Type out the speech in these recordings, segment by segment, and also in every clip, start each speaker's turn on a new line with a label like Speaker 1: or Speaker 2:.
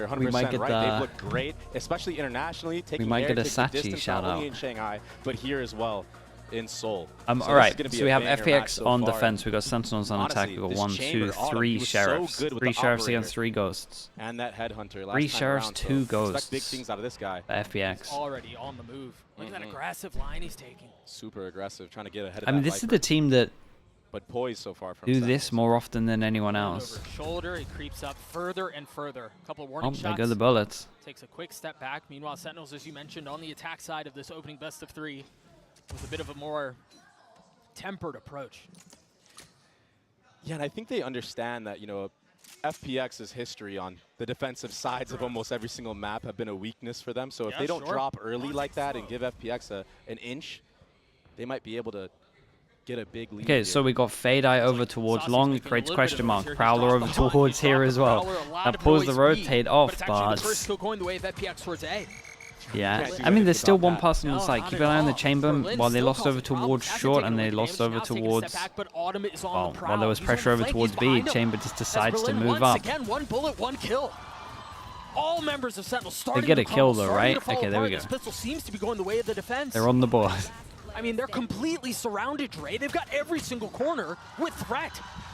Speaker 1: you're 100%
Speaker 2: we might get
Speaker 1: right. They've looked great, especially internationally. Taking
Speaker 2: we might get a
Speaker 1: distance,
Speaker 2: Sachi shout
Speaker 1: not only
Speaker 2: out
Speaker 1: in Shanghai, but here as well in Seoul.
Speaker 2: all right, so we have FPX on defense. We got Sentinels on attack. We got 1, 2, 3 sheriffs.
Speaker 1: So
Speaker 2: 3 sheriffs against 3 ghosts.
Speaker 1: And that headhunter.
Speaker 2: 3 sheriffs, 2 ghosts.
Speaker 1: Expect big things out of this guy.
Speaker 2: FPX.
Speaker 3: He's already on the move. Look at that aggressive line he's taking.
Speaker 1: Super aggressive, trying to get ahead of
Speaker 2: I mean, this is the team that
Speaker 1: but poised so far from
Speaker 2: do this more often than anyone else.
Speaker 3: Over shoulder, he creeps up further and further. A couple of warning shots.
Speaker 2: There go the bullets.
Speaker 3: Takes a quick step back. Meanwhile, Sentinels, as you mentioned, on the attack side of this opening best of 3, with a bit of a more tempered approach.
Speaker 1: Yeah, and I think they understand that, you know, FPX's history on the defensive sides of almost every single map have been a weakness for them. So if they don't drop early like that and give FPX an inch, they might be able to get a big lead.
Speaker 2: Okay, so we got Fade Eye over towards long, creates question mark. Prowler over towards here as well. That pulls the rotate off, but yeah, I mean, there's still one person on the side. Keep an eye on the chamber while they lost over towards short and they lost over towards, well, while there was pressure over towards B, chamber just decides to move up.
Speaker 3: Again, 1 bullet, 1 kill. All members of Sentinel starting
Speaker 2: they get a kill though, right? Okay, there we go.
Speaker 3: This pistol seems to be going the way of the defense.
Speaker 2: They're on the board.
Speaker 3: I mean, they're completely surrounded, Dre. They've got every single corner with threat.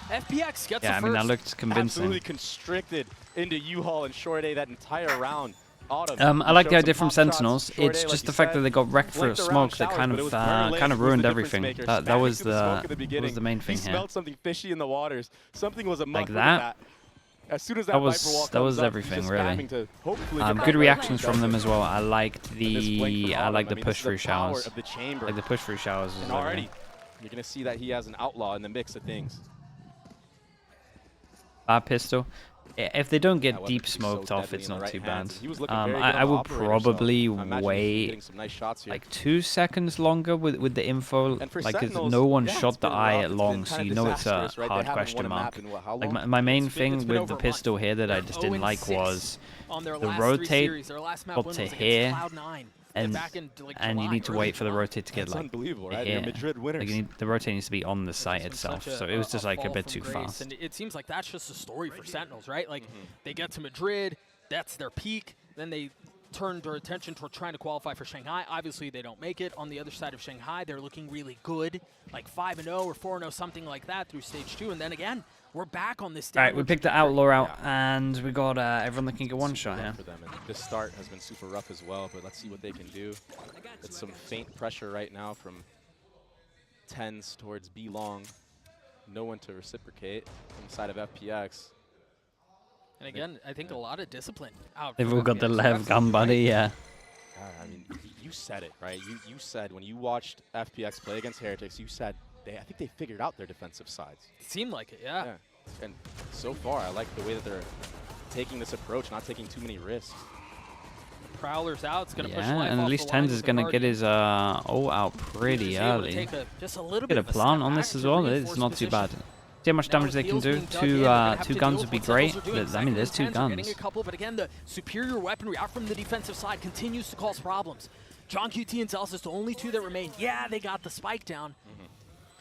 Speaker 3: FPX gets
Speaker 2: I mean, that looked convincing.
Speaker 1: Absolutely constricted into U-Haul and Short A that entire round.
Speaker 2: I like the idea from Sentinels. It's just the fact that they got wrecked for a smoke that kind of ruined everything. That was the main thing here.
Speaker 1: Smelled something fishy in the waters. Something was
Speaker 2: like that.
Speaker 1: As soon as
Speaker 2: that was everything really. Good reactions from them as well. I liked the push through showers. Like the push through showers.
Speaker 1: And already, you're gonna see that he has an outlaw in the mix of things.
Speaker 2: Bad pistol. If they don't get deep smoked off, it's not too bad. I will probably wait like 2 seconds longer with the info, like because no one shot the eye at long, so you know it's a hard question mark. Like my main thing with the pistol here that I just didn't like was the rotate got to here, and you need to wait for the rotate to get like here. Like the rotate needs to be on the site itself, so it was just like a bit too fast.
Speaker 3: And it seems like that's just a story for Sentinels, right? Like they get to Madrid, that's their peak, then they turn their attention toward trying to qualify for Shanghai. Obviously, they don't make it. On the other side of Shanghai, they're looking really good, like 5-0 or 4-0, something like that through stage 2, and then again, we're back on this.
Speaker 2: All right, we picked the Outlaw out, and we got everyone that can get one shot here.
Speaker 1: For them. And this start has been super rough as well, but let's see what they can do. It's some faint pressure right now from 10s towards B long. No one to reciprocate on the side of FPX.
Speaker 3: And again, I think a lot of discipline out.
Speaker 2: They've all got the Lev gun buddy, yeah.
Speaker 1: I mean, you said it, right? You said when you watched FPX play against Heretics, you said I think they figured out their defensive sides.
Speaker 3: It seemed like it, yeah.
Speaker 1: And so far, I like the way that they're taking this approach, not taking too many risks.
Speaker 3: The Prowler's out. It's going to push
Speaker 2: and at least Tens is going to get his ult out pretty early.
Speaker 3: Just a little
Speaker 2: Get a plant on this as well. It's not too bad. See how much damage they can do. Two guns would be great. I mean, there's 2 guns.
Speaker 3: But again, the superior weaponry out from the defensive side continues to cause problems. John QT and Zelsis, the only 2 that remain. Yeah, they got the spike down.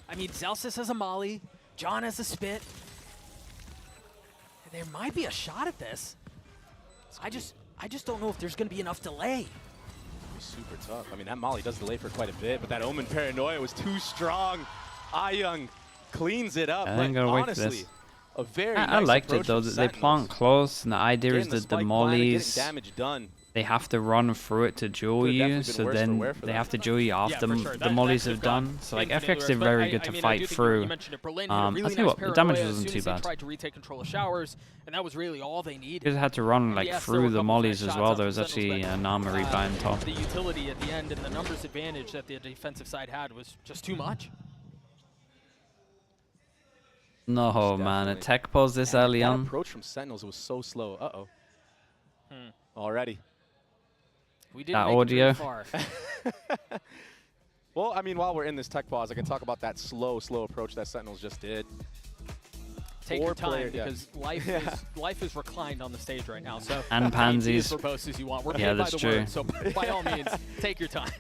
Speaker 3: I mean, Zelsis has a molly. John has a spit. There might be a shot at this. I just don't know if there's going to be enough delay.
Speaker 1: Super tough. I mean, that molly does delay for quite a bit, but that Omen Paranoia was too strong. Young cleans it up.
Speaker 2: I ain't gonna wait for this.
Speaker 1: A very
Speaker 2: I liked it though. They plant close, and the idea is that the mollies, they have to run through it to duel you, so then they have to duel you after the mollies have done. So like FX did very good to fight through. I'll tell you what, the damage wasn't too bad.
Speaker 3: Tried to retake control of showers, and that was really all they needed.
Speaker 2: They just had to run like through the mollies as well. There was actually an armory by on top.
Speaker 3: The utility at the end and the numbers advantage that the defensive side had was just too much.
Speaker 2: No, man, a tech pause this early on.
Speaker 1: That approach from Sentinels was so slow. Uh-oh. Already.
Speaker 3: We didn't make
Speaker 2: audio.
Speaker 3: it far.
Speaker 1: Well, I mean, while we're in this tech pause, I can talk about that slow approach that Sentinels just did.
Speaker 3: Take your time, because life is reclined on the stage right now. So
Speaker 2: and pansies.
Speaker 3: As verbose as you want. We're
Speaker 2: yeah,
Speaker 3: paid
Speaker 2: that's
Speaker 3: by the
Speaker 2: true.
Speaker 3: Word, so by all means, take your time.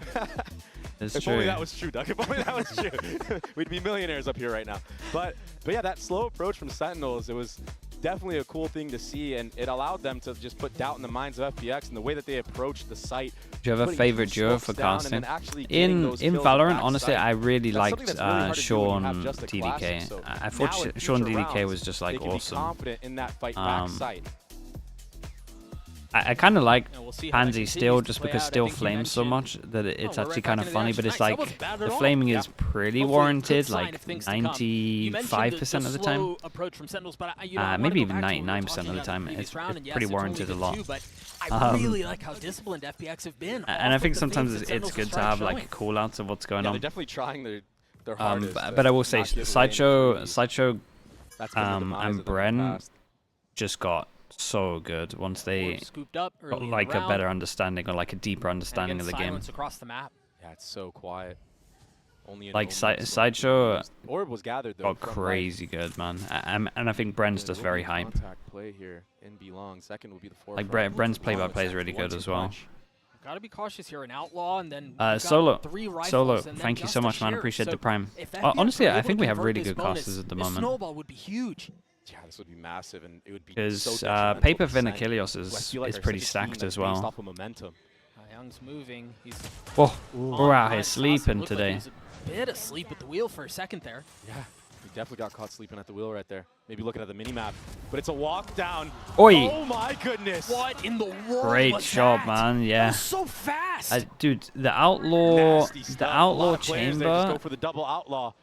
Speaker 1: If only that was true, Doug. If only that was true. We'd be millionaires up here right now. But yeah, that slow approach from Sentinels, it was definitely a cool thing to see, and it allowed them to just put doubt in the minds of FPX and the way that they approached the site.
Speaker 2: Do you have a favorite duo for casting? In Valorant, honestly, I really liked Sean TDK. So I thought Sean TDK was just like awesome.
Speaker 1: In that fight back site.
Speaker 2: I kind of like Pansy still, just because still flames so much that it's actually kind of funny, but it's like the flaming is pretty warranted, like 95% of the time. Maybe even 99% of the time. It's pretty warranted a lot.
Speaker 3: I really like how disciplined FPX have been.
Speaker 2: And I think sometimes it's good to have like call-outs of what's going on.
Speaker 1: They're definitely trying their hardest.
Speaker 2: But I will say, Sideshow and Bren just got so good once they got like a better understanding or like a deeper understanding of the game.
Speaker 3: Across the map.
Speaker 1: Yeah, it's so quiet. Only
Speaker 2: like Sideshow
Speaker 1: Orb was gathered, though,
Speaker 2: got crazy good, man. And I think Bren's just very hype.
Speaker 1: Play here in belong. Second will be the
Speaker 2: like Bren's play-by-play is really good as well.
Speaker 3: Gotta be cautious here, an outlaw, and then
Speaker 2: Solo, thank you so much, man. Appreciate the prime. Honestly, I think we have really good casters at the moment.
Speaker 3: Snowball would be huge.
Speaker 1: Yeah, this would be massive, and it would be
Speaker 2: because Paper Fin Achilles is pretty stacked as well.
Speaker 1: Off of momentum.
Speaker 3: Young's moving.
Speaker 2: We're out here sleeping today.
Speaker 3: He's a bit asleep at the wheel for a second there.
Speaker 1: Yeah, he definitely got caught sleeping at the wheel right there. Maybe looking at the mini map, but it's a walk down.
Speaker 2: Oi!
Speaker 1: Oh my goodness!
Speaker 3: What in the world?
Speaker 2: Great shot, man. Yeah.
Speaker 3: That was so fast.
Speaker 2: Dude, the outlaw chamber.
Speaker 1: Just go for the double outlaw.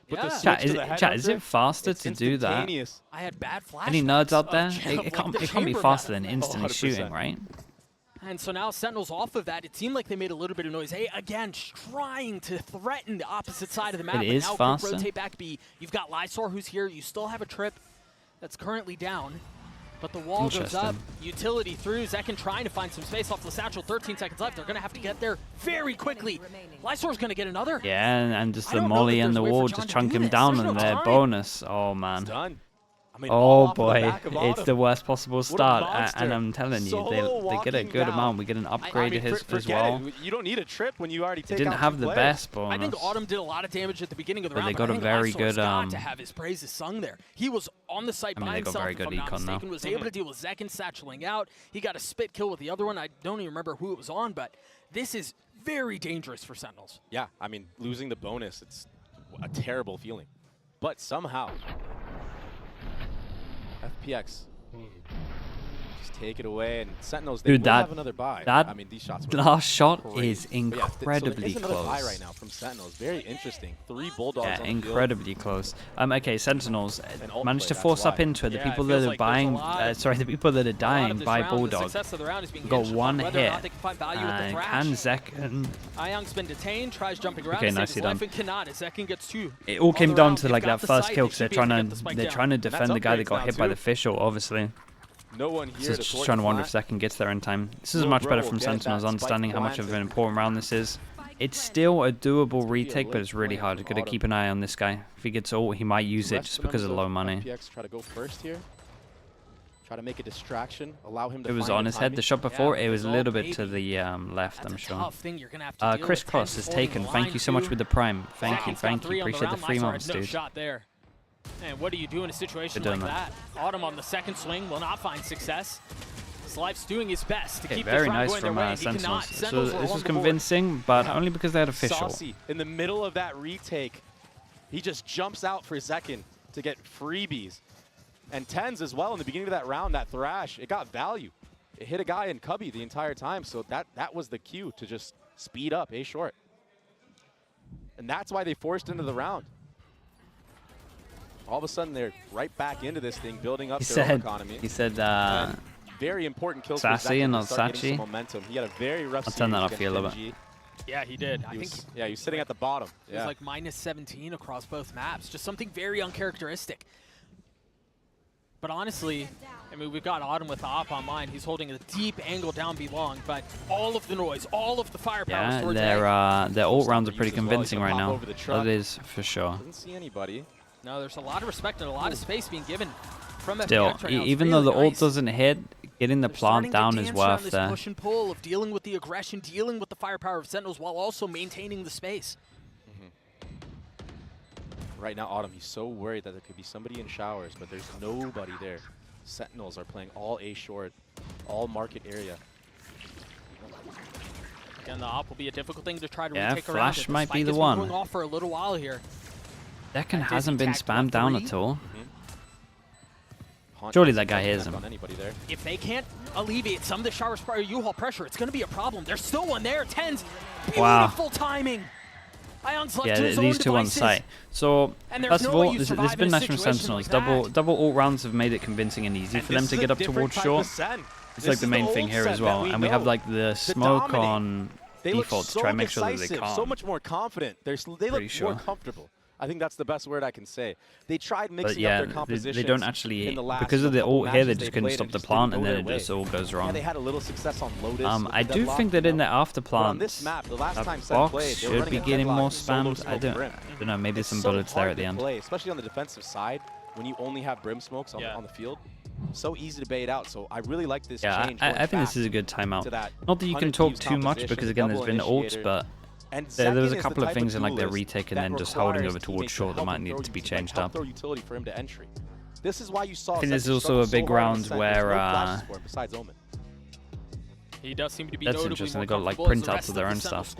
Speaker 2: Chat, is it faster to do that?
Speaker 3: I had bad flash.
Speaker 2: Any nerds out there? It can't be faster than instantly 100%. Shooting, right?
Speaker 3: And so now Sentinels off of that, it seemed like they made a little bit of noise. Hey, again, trying to threaten the opposite side of the map.
Speaker 2: It is faster.
Speaker 3: Rotate back B. You've got Lysor who's here. You still have a trip that's currently down. But the wall goes up. Utility through. Zekin trying to find some space off the satchel. 13 seconds left. They're going to have to get there very quickly. Lysor's going to get another.
Speaker 2: Yeah, and just the molly and the wall just chunk him down and their bonus. Oh, man.
Speaker 1: Done. I mean,
Speaker 2: oh boy, it's the worst possible start, and I'm telling you, they get a good amount. We get an upgrade as well.
Speaker 1: You don't need a trip when you already take
Speaker 2: didn't have the best bonus.
Speaker 3: I think Autumn did a lot of damage at the beginning of the round,
Speaker 2: they got a very good
Speaker 3: to have his praises sung there. He was on the site by himself,
Speaker 2: very good
Speaker 3: if I'm not mistaken,
Speaker 2: now.
Speaker 3: was able to deal with Zekin satcheling out. He got a spit kill with the other one. I don't even remember who it was on, but this is very dangerous for Sentinels.
Speaker 1: Yeah, I mean, losing the bonus, it's a terrible feeling. But somehow, FPX just take it away, and Sentinels, they will have another buy. I mean, these shots were
Speaker 2: last shot
Speaker 1: crazy.
Speaker 2: is incredibly
Speaker 1: so
Speaker 2: close.
Speaker 1: Buy right now from Sentinels. Very interesting. 3 Bulldogs on the
Speaker 2: incredibly close. Okay, Sentinels managed to force up into it. The people that are buying, the people that are dying buy Bulldog. Got one hit. Can Zekin?
Speaker 3: Young's been detained, tries jumping around.
Speaker 2: Okay, nicely done.
Speaker 3: Zekin gets 2.
Speaker 2: It all came down to like that first kill because they're trying to defend the guy that got hit by the fischl, obviously.
Speaker 1: No one here.
Speaker 2: So just trying to wonder if Zekin gets there in time. This is much better from Sentinels, understanding how much of an important round this is. It's still a doable retake, but it's really hard. You've got to keep an eye on this guy. If he gets ult, he might use it just because of low money.
Speaker 1: FPX try to go first here. Try to make a distraction. Allow him to
Speaker 2: it was on his head. The shot before, it was a little bit to the left, I'm sure. Chris Cross is taken. Thank you so much with the prime. Thank you. Appreciate the 3 months, dude.
Speaker 3: And what do you do in a situation like that? Autumn on the second swing will not find success. Life's doing his best to keep
Speaker 2: very nice from Sentinels. So this was convincing, but only because they had a fischl.
Speaker 1: Saucy in the middle of that retake, he just jumps out for Zekin to get freebies. And Tens as well in the beginning of that round, that thrash, it got value. It hit a guy in Cubby the entire time, so that was the cue to just speed up A short. And that's why they forced into the round. All of a sudden, they're right back into this thing, building up their own economy.
Speaker 2: He said,
Speaker 1: very important kills
Speaker 2: Sassy and not Sachi.
Speaker 1: Momentum. He had a very rough
Speaker 2: I'll turn that off here a little bit.
Speaker 3: Yeah, he did.
Speaker 1: He was sitting at the bottom.
Speaker 3: It was like -17 across both maps. Just something very uncharacteristic. But honestly, I mean, we've got Autumn with the op online. He's holding a deep angle down belong, but all of the noise, all of the firepower towards
Speaker 2: their ult rounds are pretty convincing right now. That is for sure.
Speaker 1: Doesn't see anybody.
Speaker 3: No, there's a lot of respect and a lot of space being given from
Speaker 2: Still,
Speaker 3: FPX right now.
Speaker 2: Even though the ult doesn't hit, getting the plant down is worth there.
Speaker 3: Push and pull of dealing with the aggression, dealing with the firepower of Sentinels while also maintaining the space.
Speaker 1: Right now, Autumn, he's so worried that there could be somebody in showers, but there's nobody there. Sentinels are playing all A short, all market area.
Speaker 3: Again, the op will be a difficult thing to try to retake around.
Speaker 2: Flash might be the one.
Speaker 3: Going off for a little while here.
Speaker 2: Decken hasn't been spammed down at all. Surely that guy hears him.
Speaker 3: If they can't alleviate some of the shower U-Haul pressure, it's going to be a problem. There's still one there. Tens. Beautiful timing. Ion's left to his own
Speaker 2: these two on
Speaker 3: devices.
Speaker 2: site. So, first of all, this has been National Sentinels.
Speaker 3: Like
Speaker 2: double ult rounds have made it convincing and easy for them to get up towards short. It's like the main thing here as well. And we have like the smoke on default to try and make sure that they can't.
Speaker 1: So much more confident. They look more comfortable. I think that's the best word I can say. They tried mixing up their compositions.
Speaker 2: They don't actually, because of the ult here, they just couldn't stop the plant, and then it just all goes wrong.
Speaker 1: Yeah, they had a little success on Lotus.
Speaker 2: I do think that in the after plant, that box should be getting more spammed. I don't know, maybe some bullets there at the end.
Speaker 1: Especially on the defensive side, when you only have brim smokes on the field. So easy to bait out, so I really like this change.
Speaker 2: I think this is a good timeout. Not that you can talk too much, because again, there's been ults, but there was a couple of things in like their retake and then just holding over towards short that might need to be changed up.
Speaker 1: This is why you saw.
Speaker 2: I think there's also a big round where
Speaker 3: he does seem to be
Speaker 2: that's interesting. They got like printouts of their own stuff.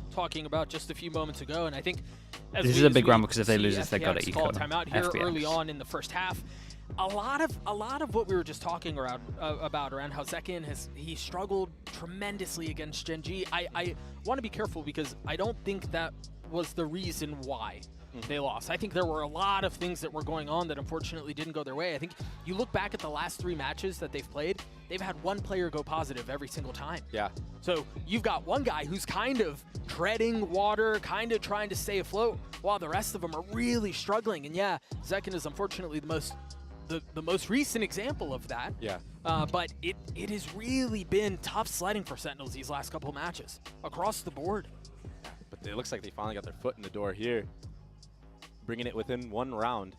Speaker 3: Talking about just a few moments ago, and I think
Speaker 2: this is a big round because if they lose this, they got to eco.
Speaker 3: Timeout here early on in the first half. A lot of what we were just talking about around how Zekin he struggled tremendously against Gen G. I want to be careful because I don't think that was the reason why they lost. I think there were a lot of things that were going on that unfortunately didn't go their way. I think you look back at the last 3 matches that they've played, they've had one player go positive every single time.
Speaker 1: Yeah.
Speaker 3: So you've got one guy who's kind of treading water, kind of trying to stay afloat, while the rest of them are really struggling. And yeah, Zekin is unfortunately the most recent example of that.
Speaker 1: Yeah.
Speaker 3: But it has really been tough sledding for Sentinels these last couple of matches across the board.
Speaker 1: But it looks like they finally got their foot in the door here, bringing it within 1 round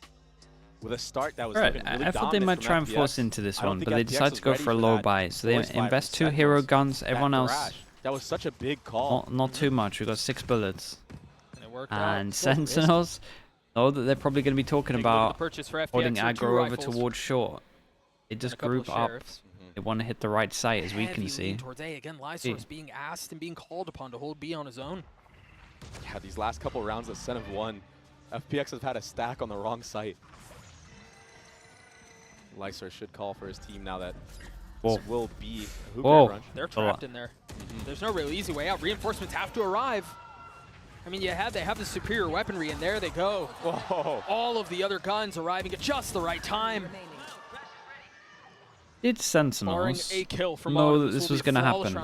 Speaker 1: with a start that was really
Speaker 2: I thought they might try and force into this one, but they decided to go for a low buy. So they invest 2 hero guns. Everyone else,
Speaker 1: that was such a big call.
Speaker 2: Not too much. We got 6 bullets.
Speaker 3: And it worked
Speaker 2: and
Speaker 3: out.
Speaker 2: Sentinels, know that they're probably going to be talking about holding aggro over towards short. They just group up. They want to hit the right site, as we can see.
Speaker 3: Towards A. Again, Lysor's being asked and being called upon to hold B on his own.
Speaker 1: Yeah, these last couple rounds of SEN have won. FPX has had a stack on the wrong site. Lysor should call for his team now that this will be a hoop crunch.
Speaker 3: They're trapped in there. There's no real easy way out. Reinforcements have to arrive. I mean, they have the superior weaponry, and there they go.
Speaker 1: Whoa.
Speaker 3: All of the other guns arriving at just the right time.
Speaker 2: Did Sentinels
Speaker 3: a kill from
Speaker 2: know that this was going to happen?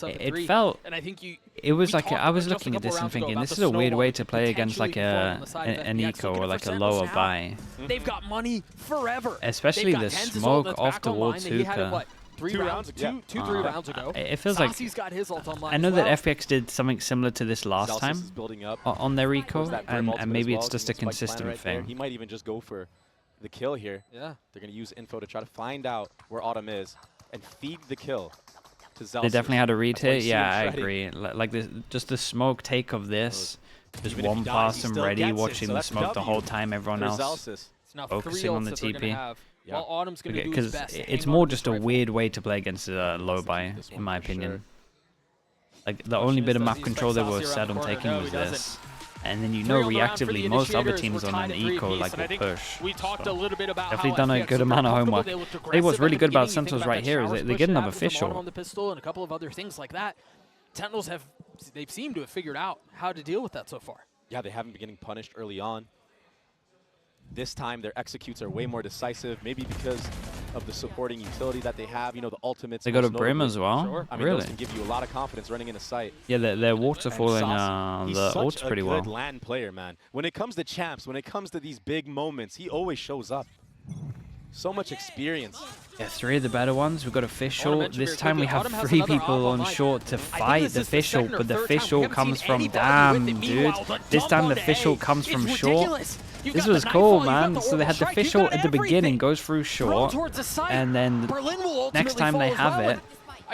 Speaker 2: It felt,
Speaker 3: and I think
Speaker 2: it was like, I was looking at this and thinking, this is a weird way to play against like an eco or like a lower buy.
Speaker 3: They've got money forever.
Speaker 2: Especially the smoke off towards Hookah.
Speaker 3: 3 rounds ago.
Speaker 2: It feels like, I know that FPX did something similar to this last time on their eco, and maybe it's just a consistent thing.
Speaker 1: He might even just go for the kill here.
Speaker 3: Yeah.
Speaker 1: They're going to use info to try to find out where Autumn is and feed the kill to Zelsis.
Speaker 2: They definitely had a read here. Yeah, I agree. Like this, just the smoke take of this. Just one person ready, watching the smoke the whole time. Everyone else focusing on the TP. Because it's more just a weird way to play against a low buy, in my opinion. Like the only bit of map control they were set on taking was this. And then reactively most other teams on an eco like will push.
Speaker 3: We talked a little bit about
Speaker 2: definitely done a good amount of homework. I think what's really good about Sentinels right here is they get another official.
Speaker 3: On the pistol and a couple of other things like that. Sentinels they've seemed to have figured out how to deal with that so far.
Speaker 1: Yeah, they haven't been getting punished early on. This time their executes are way more decisive, maybe because of the supporting utility that they have. You know, the ultimates.
Speaker 2: They got a brim as well.
Speaker 1: Sure. I mean,
Speaker 2: really?
Speaker 1: Those can give you a lot of confidence running in a sight.
Speaker 2: Yeah, they're waterfalling the ults pretty well.
Speaker 1: He's such a good LAN player, man. When it comes to champs, when it comes to these big moments, he always shows up. So much experience.
Speaker 2: Yeah, 3 of the better ones. We've got official. This time we have 3 people on short to fight the official, but the official comes from dude. This time the official comes from short. This was cool, man. So they had the official at the beginning, goes through short, and then next time they have it,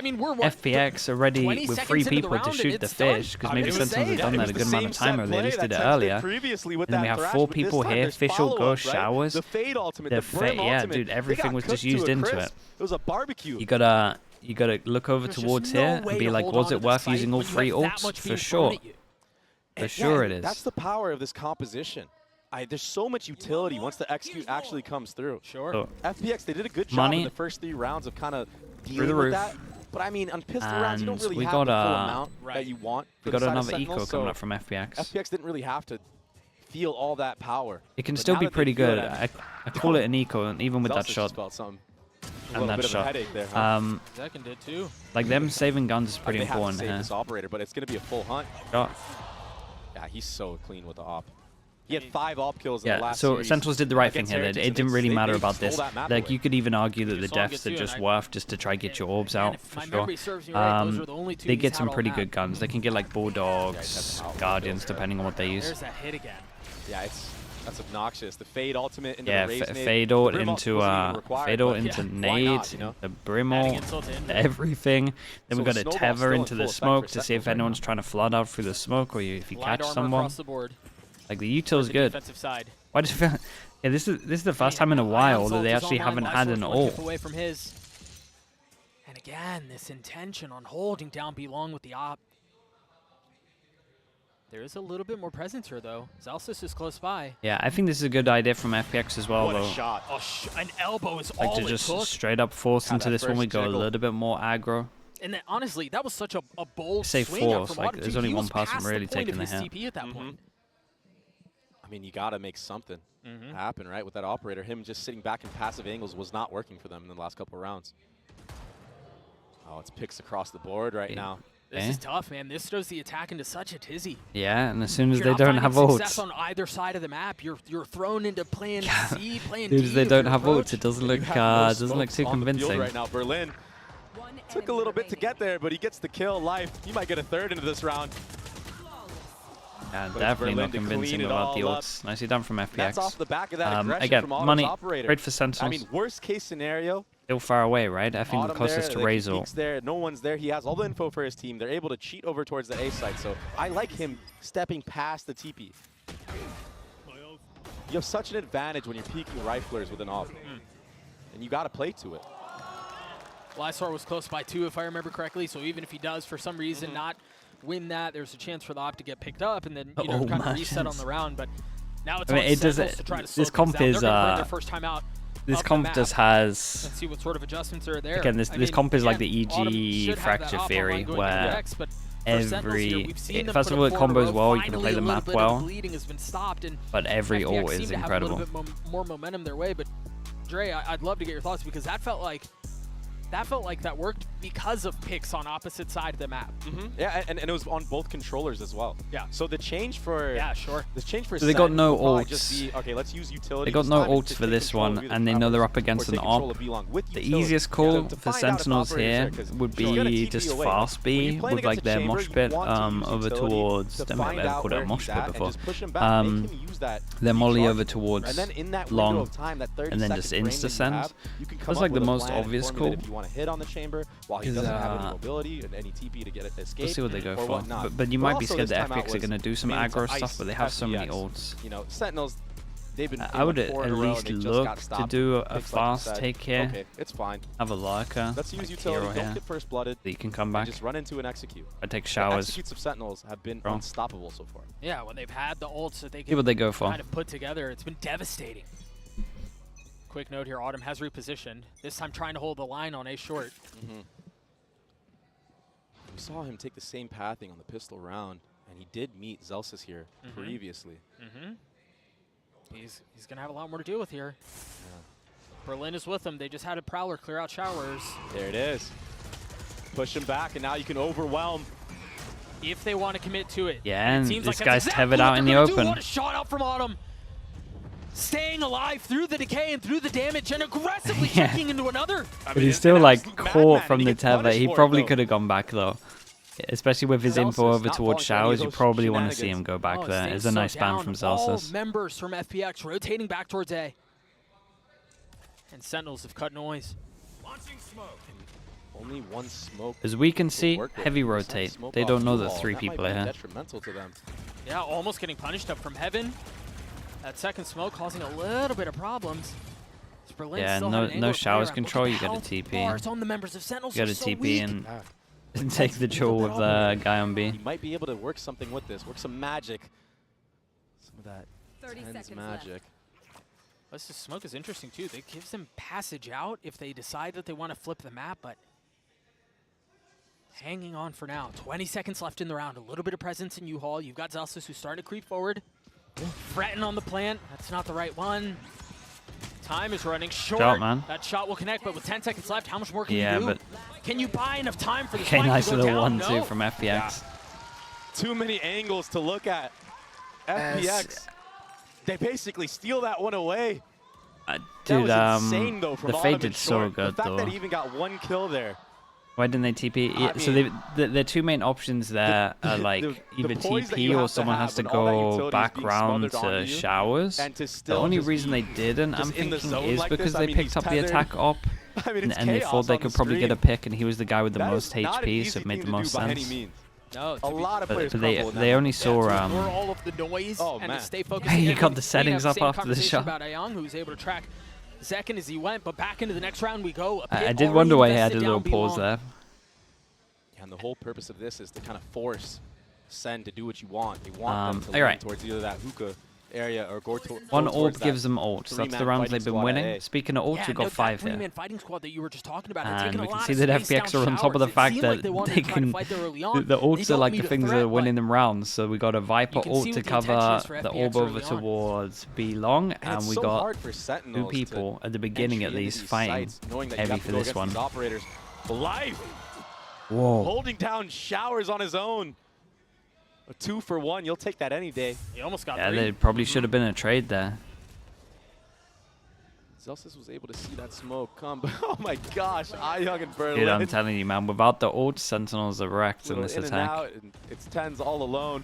Speaker 3: I mean, we're
Speaker 2: FPX are ready with 3 people to shoot the fish, because maybe Sentinels have done that a good amount of time earlier. At least did it earlier. And then we have 4 people here. Fischl goes showers. The fade ultimate, yeah, dude, everything was just used into it.
Speaker 1: It was a barbecue.
Speaker 2: You gotta look over towards here and be like, was it worth using all 3 ults? For sure. For sure it is.
Speaker 1: That's the power of this composition. There's so much utility once the execute actually comes through.
Speaker 3: Sure.
Speaker 2: So,
Speaker 1: FPX, they did a good job in the first 3 rounds of kind of dealing with that. But I mean, on pistol rounds, you don't really have the full amount that you want.
Speaker 2: We got another eco coming up from FPX.
Speaker 1: FPX didn't really have to feel all that power.
Speaker 2: It can still be pretty good. I call it an eco, and even with that shot. And that shot.
Speaker 3: Second did too.
Speaker 2: Like them saving guns is pretty important here.
Speaker 1: This operator, but it's going to be a full hunt.
Speaker 2: Shot.
Speaker 1: Yeah, he's so clean with the op. He had 5 op kills in the last
Speaker 2: so
Speaker 1: series.
Speaker 2: Sentinels did the right thing here. It didn't really matter about this. Like, you could even argue that the deaths are just worth just to try to get your orbs out, for sure. They get some pretty good guns. They can get, like, Bulldogs, Guardians, depending on what they use.
Speaker 3: There's that hit again.
Speaker 1: Yeah, that's obnoxious. The fade ultimate into the raise
Speaker 2: fade ult into nade, the Brimalt, everything. Then we got a tether into the smoke to see if anyone's trying to flood out through the smoke, or if you catch someone. Like, the util's good. Why does it feel? Yeah, this is the first time in a while that they actually haven't had an ult.
Speaker 3: Away from his. And again, this intention on holding down belong with the op. There is a little bit more presence here, though. Zalsis is close by.
Speaker 2: Yeah, I think this is a good idea from FPX as well, though.
Speaker 1: What a shot.
Speaker 3: An elbow is
Speaker 2: like
Speaker 3: all
Speaker 2: to just straight up force into this one. We go a little bit more aggro.
Speaker 3: And then, honestly, that was such a bold
Speaker 2: swing.
Speaker 3: Force.
Speaker 2: Like, there's only one person really taking the hit.
Speaker 3: TP at that point.
Speaker 1: I mean, you got to make something happen, right? With that operator, him just sitting back in passive angles was not working for them in the last couple of rounds. Oh, it's picks across the board right now.
Speaker 3: This is tough, man. This throws the attack into such a tizzy.
Speaker 2: Yeah, and as soon as they don't have ults.
Speaker 3: Success on either side of the map, you're thrown into plan C, plan
Speaker 2: D.
Speaker 3: As
Speaker 2: they don't have ults, it doesn't look too convincing.
Speaker 1: Right now, Berlin took a little bit to get there, but he gets the kill. Life, he might get a 3rd into this round.
Speaker 2: Yeah, definitely not convincing about the ults. Nicely done from FPX.
Speaker 1: That's off the back of that aggression
Speaker 2: again,
Speaker 1: from
Speaker 2: money,
Speaker 1: operator.
Speaker 2: great for Sentinels.
Speaker 1: I mean, worst case scenario.
Speaker 2: Still far away, right? I think the closest to Razor.
Speaker 1: There, no one's there. He has all the info for his team. They're able to cheat over towards the A site. So I like him stepping past the TP. You have such an advantage when you're peeking riflers with an op. And you got to play to it.
Speaker 3: Lysar was close by 2, if I remember correctly. So even if he does, for some reason, not win that, there's a chance for the op to get picked up and then kind of reset on the round. But now it's to try to slow
Speaker 2: this comp is
Speaker 3: their first time out.
Speaker 2: This comp just has.
Speaker 3: Let's see what sort of adjustments are there.
Speaker 2: Again, this comp is like the EG fracture theory, where first of all, it combos well. You can play the map well, but every ult is incredible.
Speaker 3: A little bit more momentum their way, but Dre, I'd love to get your thoughts, because that felt like that worked because of picks on opposite side of the map.
Speaker 1: Yeah, and it was on both controllers as well.
Speaker 3: Yeah.
Speaker 1: So the change for the change for
Speaker 2: so they got no ults.
Speaker 1: Okay, let's use utility.
Speaker 2: They got no ults for this one, and they know they're up against an op. The easiest call for Sentinels here would be just fast B with like their mosh pit over towards. I might have called it a mosh pit before. Their molly over towards long, and then just insta send. That's like the most obvious call.
Speaker 1: Want to hit on the chamber while he doesn't have any mobility and any TP to get it escape.
Speaker 2: We'll see what they go for. But you might be scared that FPX are going to do some aggro stuff, but they have so many ults.
Speaker 1: You know, Sentinels, they've been.
Speaker 2: I would at least look to do a fast take here.
Speaker 1: Okay, it's fine.
Speaker 2: Have a lurker.
Speaker 1: Let's use utility. Don't get first blooded.
Speaker 2: So you can come back.
Speaker 1: Just run into an execute.
Speaker 2: I take showers.
Speaker 1: The executes of Sentinels have been unstoppable so far.
Speaker 3: Yeah, when they've had the ults that they can kind of put together, it's been devastating. Quick note here, Autumn has repositioned. This time trying to hold the line on A short.
Speaker 1: We saw him take the same pathing on the pistol round, and he did meet Zelsis here previously.
Speaker 3: He's going to have a lot more to deal with here. Berlin is with him. They just had a Prowler clear out showers.
Speaker 1: There it is. Push him back, and now you can overwhelm.
Speaker 3: If they want to commit to it.
Speaker 2: Yeah, and this guy's tethered out in the open.
Speaker 3: What a shot out from Autumn. Staying alive through the decay and through the damage and aggressively checking into another.
Speaker 2: But he's still like caught from the tether. He probably could have gone back though. Especially with his info over towards showers, you probably want to see him go back there. It's a nice ban from Zelsis.
Speaker 3: All members from FPX rotating back towards A. And Sentinels have cut noise.
Speaker 1: Only one smoke.
Speaker 2: As we can see, heavy rotate. They don't know that 3 people are here.
Speaker 1: Detrimental to them.
Speaker 3: Yeah, almost getting punished up from heaven. That second smoke causing a little bit of problems.
Speaker 2: Yeah, no showers control. You got a TP. You got a TP and take the chill with the guy on B.
Speaker 1: He might be able to work something with this. Work some magic. Some of that 10's magic.
Speaker 3: This smoke is interesting too. It gives them passage out if they decide that they want to flip the map, but hanging on for now. 20 seconds left in the round. A little bit of presence in U-Haul. You've got Zelsis who's starting to creep forward. Fretting on the plant. That's not the right one. Time is running short.
Speaker 2: Man.
Speaker 3: That shot will connect, but with 10 seconds left, how much more can you do?
Speaker 2: But
Speaker 3: can you buy enough time for the
Speaker 2: okay, nice
Speaker 3: to go
Speaker 2: little
Speaker 3: down?
Speaker 2: 1-2 from FPX.
Speaker 1: Yeah. Too many angles to look at. FPX, they basically steal that one away.
Speaker 2: Dude,
Speaker 1: that was insane, though, from
Speaker 2: the fade did so good,
Speaker 1: the fact
Speaker 2: though.
Speaker 1: that he even got 1 kill there.
Speaker 2: Why didn't they TP? So the 2 main options there are like either TP or someone has to go back round to showers. The only reason they didn't, I'm thinking, is because they picked up the attack op and they thought they could probably get a pick, and he was the guy with the most HP, so it made the most sense.
Speaker 3: No,
Speaker 1: a lot of players
Speaker 2: but they only saw
Speaker 3: all of the noise and to stay focused.
Speaker 2: Hey, you got the settings up after the shot.
Speaker 3: About Ayang, who was able to track Zekin as he went, but back into the next round we go.
Speaker 2: I did wonder why he had a little pause there.
Speaker 1: Yeah, and the whole purpose of this is to kind of force SEN to do what you want. They want them to lean towards either that hookah area or go towards
Speaker 2: one ult gives them ults. That's the rounds they've been winning. Speaking of ults, we've got 5 here.
Speaker 3: Fighting squad that you were just talking about,
Speaker 2: and we can see that FPX are on top of the fact that they can. The ults are like the things that are winning them rounds. So we got a Viper ult to cover the orb over towards B long, and we got 2 people at the beginning at least fighting heavy for this one.
Speaker 1: Life.
Speaker 2: Whoa.
Speaker 1: Holding down showers on his own. A 2 for 1, you'll take that any day.
Speaker 3: He almost got
Speaker 2: 3. There probably should have been a trade there.
Speaker 1: Zelsis was able to see that smoke come, but oh my gosh, Ayang and Berlin.
Speaker 2: Dude, I'm telling you, man, without the ult, Sentinels are wrecked in this attack.
Speaker 1: It's 10's all alone.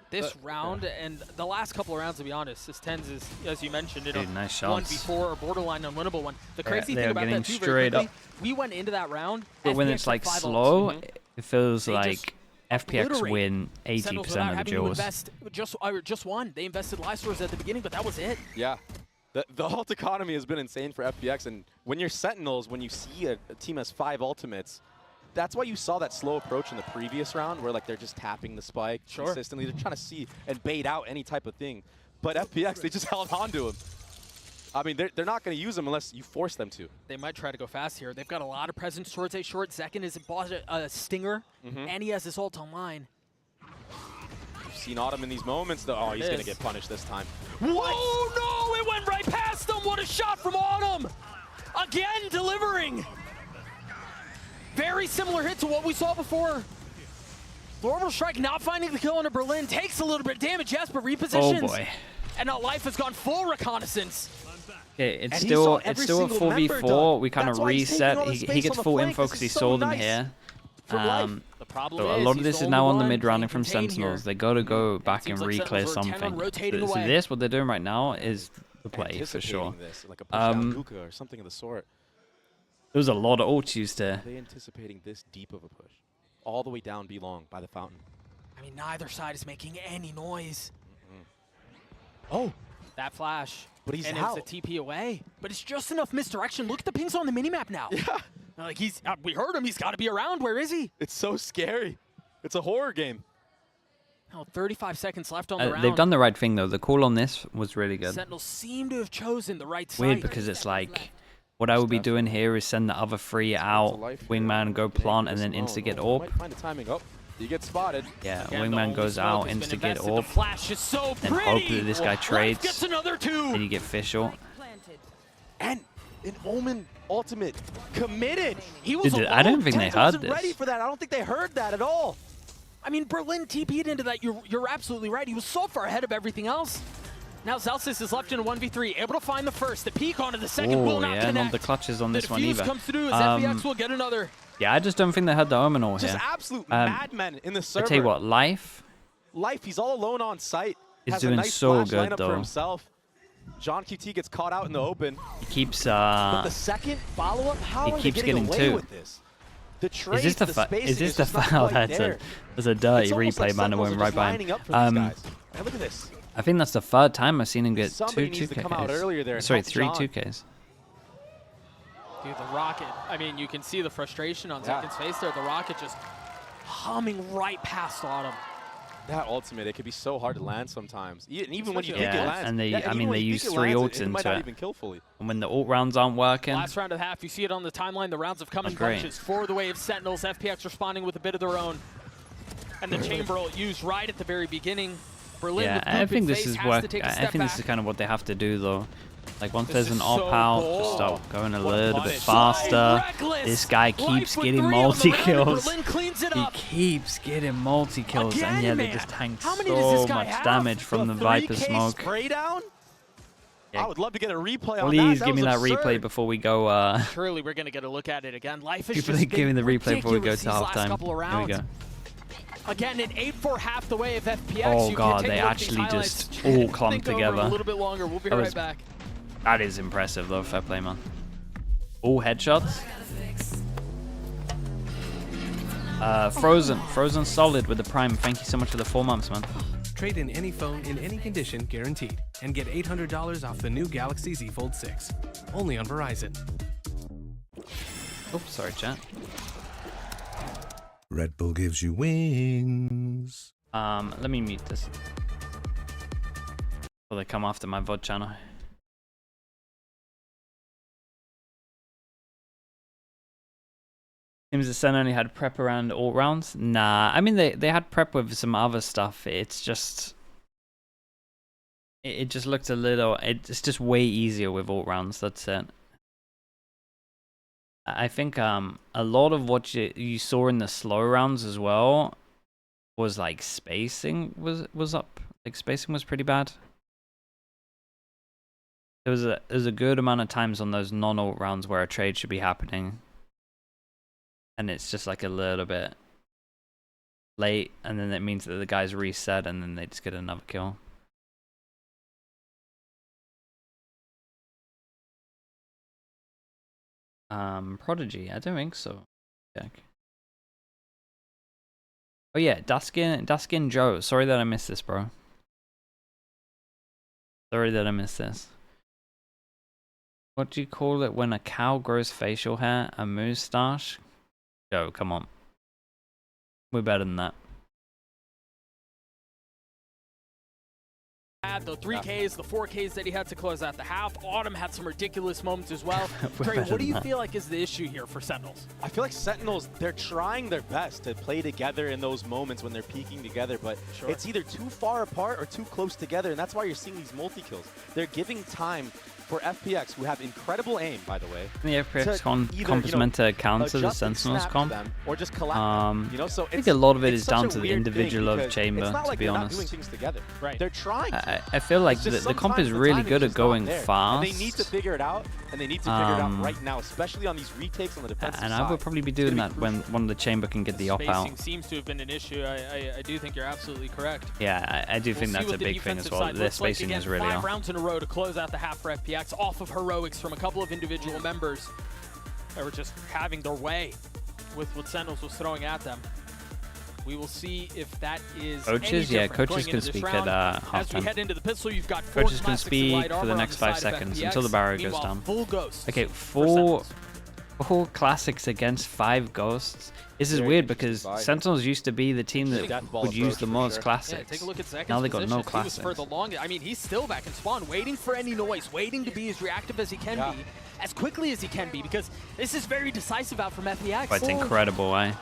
Speaker 3: This round and the last couple of rounds, to be honest, this 10's is, as you mentioned, it
Speaker 2: nice shots.
Speaker 3: 1v4 or borderline unwinnable one. The crazy thing about that too, very quickly, we went into that round.
Speaker 2: But when it's like slow, it feels like FPX win 80% of the duels.
Speaker 3: Just one. They invested life source at the beginning, but that was it.
Speaker 1: Yeah. The ult economy has been insane for FPX, and when you're Sentinels, when you see a team has 5 ultimates, that's why you saw that slow approach in the previous round where like they're just tapping the spike consistently. They're trying to see and bait out any type of thing. But FPX, they just held on to him. I mean, they're not going to use them unless you force them to.
Speaker 3: They might try to go fast here. They've got a lot of presence towards A short. Zekin has bought a stinger, and he has his ult online.
Speaker 1: You've seen Autumn in these moments, though. Oh, he's going to get punished this time.
Speaker 3: What? Oh, no! It went right past him! What a shot from Autumn! Again, delivering! Very similar hit to what we saw before. The orbital strike not finding the kill on a Berlin. Takes a little bit of damage, yes, but repositions.
Speaker 2: Oh, boy.
Speaker 3: And now Life has gone full reconnaissance.
Speaker 2: Okay, it's still a 4v4. We kind of reset. He gets full info because he saw them here. So a lot of this is now on the mid rounding from Sentinels. They got to go back and re-clear something. So this, what they're doing right now, is the play for sure.
Speaker 1: Like a push-down or something of the sort.
Speaker 2: There was a lot of ults used there.
Speaker 1: Are they anticipating this deep of a push? All the way down B long by the fountain.
Speaker 3: I mean, neither side is making any noise.
Speaker 1: Oh,
Speaker 3: that flash.
Speaker 1: But he's
Speaker 3: and
Speaker 1: out.
Speaker 3: It's a TP away. But it's just enough misdirection. Look at the pings on the minimap now.
Speaker 1: Yeah.
Speaker 3: Like we heard him. He's got to be around. Where is he?
Speaker 1: It's so scary. It's a horror game.
Speaker 3: Oh, 35 seconds left on the round.
Speaker 2: They've done the right thing, though. The call on this was really good.
Speaker 3: Sentinels seem to have chosen the right side.
Speaker 2: Weird, because it's like, what I would be doing here is send the other 3 out, Wingman, go plant, and then insta-get orb.
Speaker 1: Find the timing. Oh, you get spotted.
Speaker 2: Yeah, Wingman goes out, insta-get orb.
Speaker 3: Flash is so
Speaker 2: and hopefully this guy trades,
Speaker 3: gets another 2.
Speaker 2: and you get fish short.
Speaker 1: And an Omen ultimate committed.
Speaker 3: He was
Speaker 2: I don't think they heard this.
Speaker 1: Ready for that. I don't think they heard that at all.
Speaker 3: I mean, Berlin TP'd into that. You're absolutely right. He was so far ahead of everything else. Now Zelsis is left in a 1v3, able to find the first. The peek onto the second will not connect.
Speaker 2: Not the clutches on this one either.
Speaker 3: Comes through as FPX will get another.
Speaker 2: Yeah, I just don't think they had the Omen all here.
Speaker 1: Just absolute madmen in the server.
Speaker 2: I tell you what, Life,
Speaker 1: he's all alone on site.
Speaker 2: Is doing so good though.
Speaker 1: John QT gets caught out in the open.
Speaker 2: He keeps
Speaker 1: but the second follow-up, how are they getting away with this? The trades,
Speaker 2: is this the foul? That's a dirty replay, man. It went right by him.
Speaker 1: Look at this.
Speaker 2: I think that's the third time I've seen him get
Speaker 1: Somebody
Speaker 2: two
Speaker 1: needs to come out earlier there
Speaker 2: 2Ks. Sorry, 3 2Ks.
Speaker 3: Dude, the Rocket, I mean, you can see the frustration on Zekin's face there. The Rocket just humming right past Autumn.
Speaker 1: That ultimate, it can be so hard to land sometimes. And even when you think it lands.
Speaker 2: And they use 3 ults into
Speaker 1: not even kill fully.
Speaker 2: And when the ult rounds aren't working.
Speaker 3: Last round of the half, you see it on the timeline. The rounds have come in bunches for the Wave Sentinels. FPX responding with a bit of their own. And the chamber ult used right at the very beginning. Berlin,
Speaker 2: yeah, I think this is what this is kind of what they have to do though. Like once there's an op out, just start going a little bit faster. This guy keeps getting multi-kills. He keeps getting multi-kills, and yeah, they just tank so much damage from the Viper smoke.
Speaker 1: I would love to get a replay on that.
Speaker 2: Please give me that replay before we go.
Speaker 3: Surely we're gonna get a look at it again. Life is just
Speaker 2: give me the replay before we go to halftime.
Speaker 3: Here we go. Again, an 8-4 half the way of FPX.
Speaker 2: Oh god, they actually just all clumped together.
Speaker 3: A little bit longer. We'll be right back.
Speaker 2: That is impressive though, fair play, man. All headshots. Frozen solid with the Prime. Thank you so much for the 4 months, man.
Speaker 4: Trade in any phone in any condition guaranteed and get $800 off the new Galaxy Z Fold 6. Only on Verizon.
Speaker 2: Oops, sorry, chat.
Speaker 5: Red Bull gives you wings.
Speaker 2: Let me mute this. Will they come after my VOD channel? Seems the SEN only had prep around all rounds. Nah, I mean they had prep with some other stuff. It's just it just looked a little. It's just way easier with all rounds. That's it. I think a lot of what you saw in the slow rounds as well was like spacing was up. Like spacing was pretty bad. There was a good amount of times on those non-ult rounds where a trade should be happening, and it's just like a little bit late, and then it means that the guys reset and then they just get another kill. Prodigy, I don't think so. Check. Oh yeah, Duskin Joe. Sorry that I missed this, bro. Sorry that I missed this. What do you call it when a cow grows facial hair? A moustache? Joe, come on. We're better than that.
Speaker 3: Had the 3Ks, the 4Ks that he had to close out the half. Autumn had some ridiculous moments as well. Trey, what do you feel like is the issue here for Sentinels?
Speaker 1: I feel like Sentinels, they're trying their best to play together in those moments when they're peaking together, but it's either too far apart or too close together, and that's why you're seeing these multi-kills. They're giving time for FPX, who have incredible aim, by the way.
Speaker 2: The FPX comp is meant to counter the Sentinels comp.
Speaker 1: Or just collapse,
Speaker 2: so I think a lot of it is down to the individual of Chamber, to be honest.
Speaker 1: Doing things together. Right. They're trying.
Speaker 2: I feel like the comp is really good at going fast.
Speaker 1: And they need to figure it out, and they need to figure it out right now, especially on these retakes on the defensive side.
Speaker 2: And I would probably be doing that when one of the Chamber can get the op out.
Speaker 3: Spacing seems to have been an issue. I do think you're absolutely correct.
Speaker 2: Yeah, I do think that's a big thing as well. Their spacing is really off.
Speaker 3: 5 rounds in a row to close out the half for FPX off of heroics from a couple of individual members that were just having their way with what Sentinels was throwing at them. We will see if that is
Speaker 2: coaches. Yeah, coaches can speak at halftime.
Speaker 3: As we head into the pistol, you've got
Speaker 2: coaches can speak for the next 5 seconds until the barrier goes down.
Speaker 3: Full ghosts.
Speaker 2: Okay, 4 classics against 5 ghosts. This is weird because Sentinels used to be the team that would use the most classics.
Speaker 3: Yeah, take a look at Zekin's
Speaker 2: now they got no
Speaker 3: position.
Speaker 2: classics.
Speaker 3: He was for the longest. I mean, he's still back in spawn, waiting for any noise, waiting to be as reactive as he can be, as quickly as he can be, because this is very decisive out from FPX.
Speaker 2: But it's incredible, eh?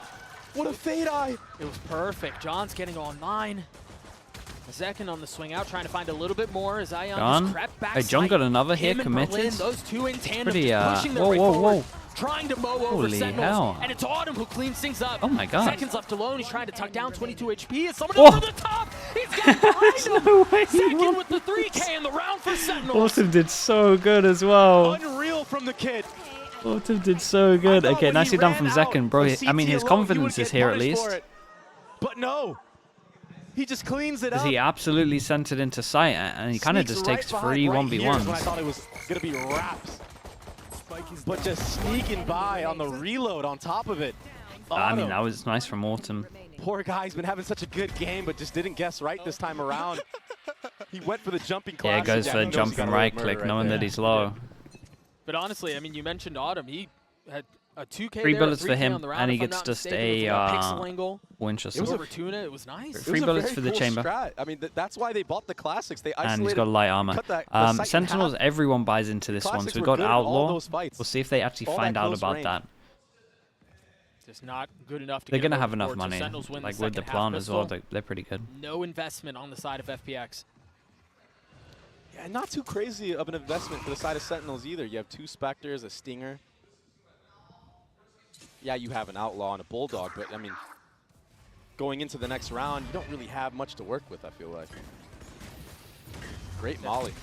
Speaker 1: What a fade eye!
Speaker 3: It was perfect. John's getting all 9. Zekin on the swing out, trying to find a little bit more as Ion just crept back.
Speaker 2: Hey, John got another hit committed.
Speaker 3: Berlin, those two in tandem,
Speaker 2: pretty,
Speaker 3: pushing their way forward, trying to mow over
Speaker 2: Holy
Speaker 3: Sentinels.
Speaker 2: hell.
Speaker 3: And it's Autumn who cleans things up.
Speaker 2: Oh my god.
Speaker 3: Seconds left alone. He's trying to tuck down 22 HP. Is someone over the top? He's got behind him.
Speaker 2: No way.
Speaker 3: Zekin with the 3K in the round for Sentinels.
Speaker 2: Autumn did so good as well.
Speaker 1: Unreal from the kid.
Speaker 2: Autumn did so good. Okay, nicely done from Zekin, bro. I mean, his confidence is here at least.
Speaker 1: But no. He just cleans it up.
Speaker 2: He absolutely sent it into sight, and he kind of just takes free 1v1s.
Speaker 1: When I thought it was going to be wraps. But just sneaking by on the reload on top of it.
Speaker 2: I mean, that was nice from Autumn.
Speaker 1: Poor guy's been having such a good game, but just didn't guess right this time around. He went for the jumping class.
Speaker 2: Yeah, goes for the jumping right click, knowing that he's low.
Speaker 3: But honestly, I mean, you mentioned Autumn. He had a 2K
Speaker 2: 3
Speaker 3: there,
Speaker 2: bullets for
Speaker 3: 3K
Speaker 2: him,
Speaker 3: on the round,
Speaker 2: and he
Speaker 3: if I'm
Speaker 2: gets
Speaker 3: not
Speaker 2: just
Speaker 3: mistaken.
Speaker 2: a
Speaker 3: Pixel angle.
Speaker 2: Winchester.
Speaker 3: It was over tuna. It was nice.
Speaker 2: 3 bullets for the
Speaker 1: cool
Speaker 2: chamber.
Speaker 1: Strat. I mean, that's why they bought the classics. They isolated,
Speaker 2: and he's got light armor. Sentinels, everyone buys into this one. So we've got Outlaw. We'll see if they actually find out about that.
Speaker 3: Just not good enough to
Speaker 2: They're
Speaker 3: going to
Speaker 2: have enough money. Like with the plant as well, they're pretty good.
Speaker 3: No investment on the side of FPX.
Speaker 1: Yeah, not too crazy of an investment for the side of Sentinels either. You have 2 Spectres, a Stinger. Yeah, you have an Outlaw and a Bulldog, but I mean, going into the next round, you don't really have much to work with, I feel like. Great molly.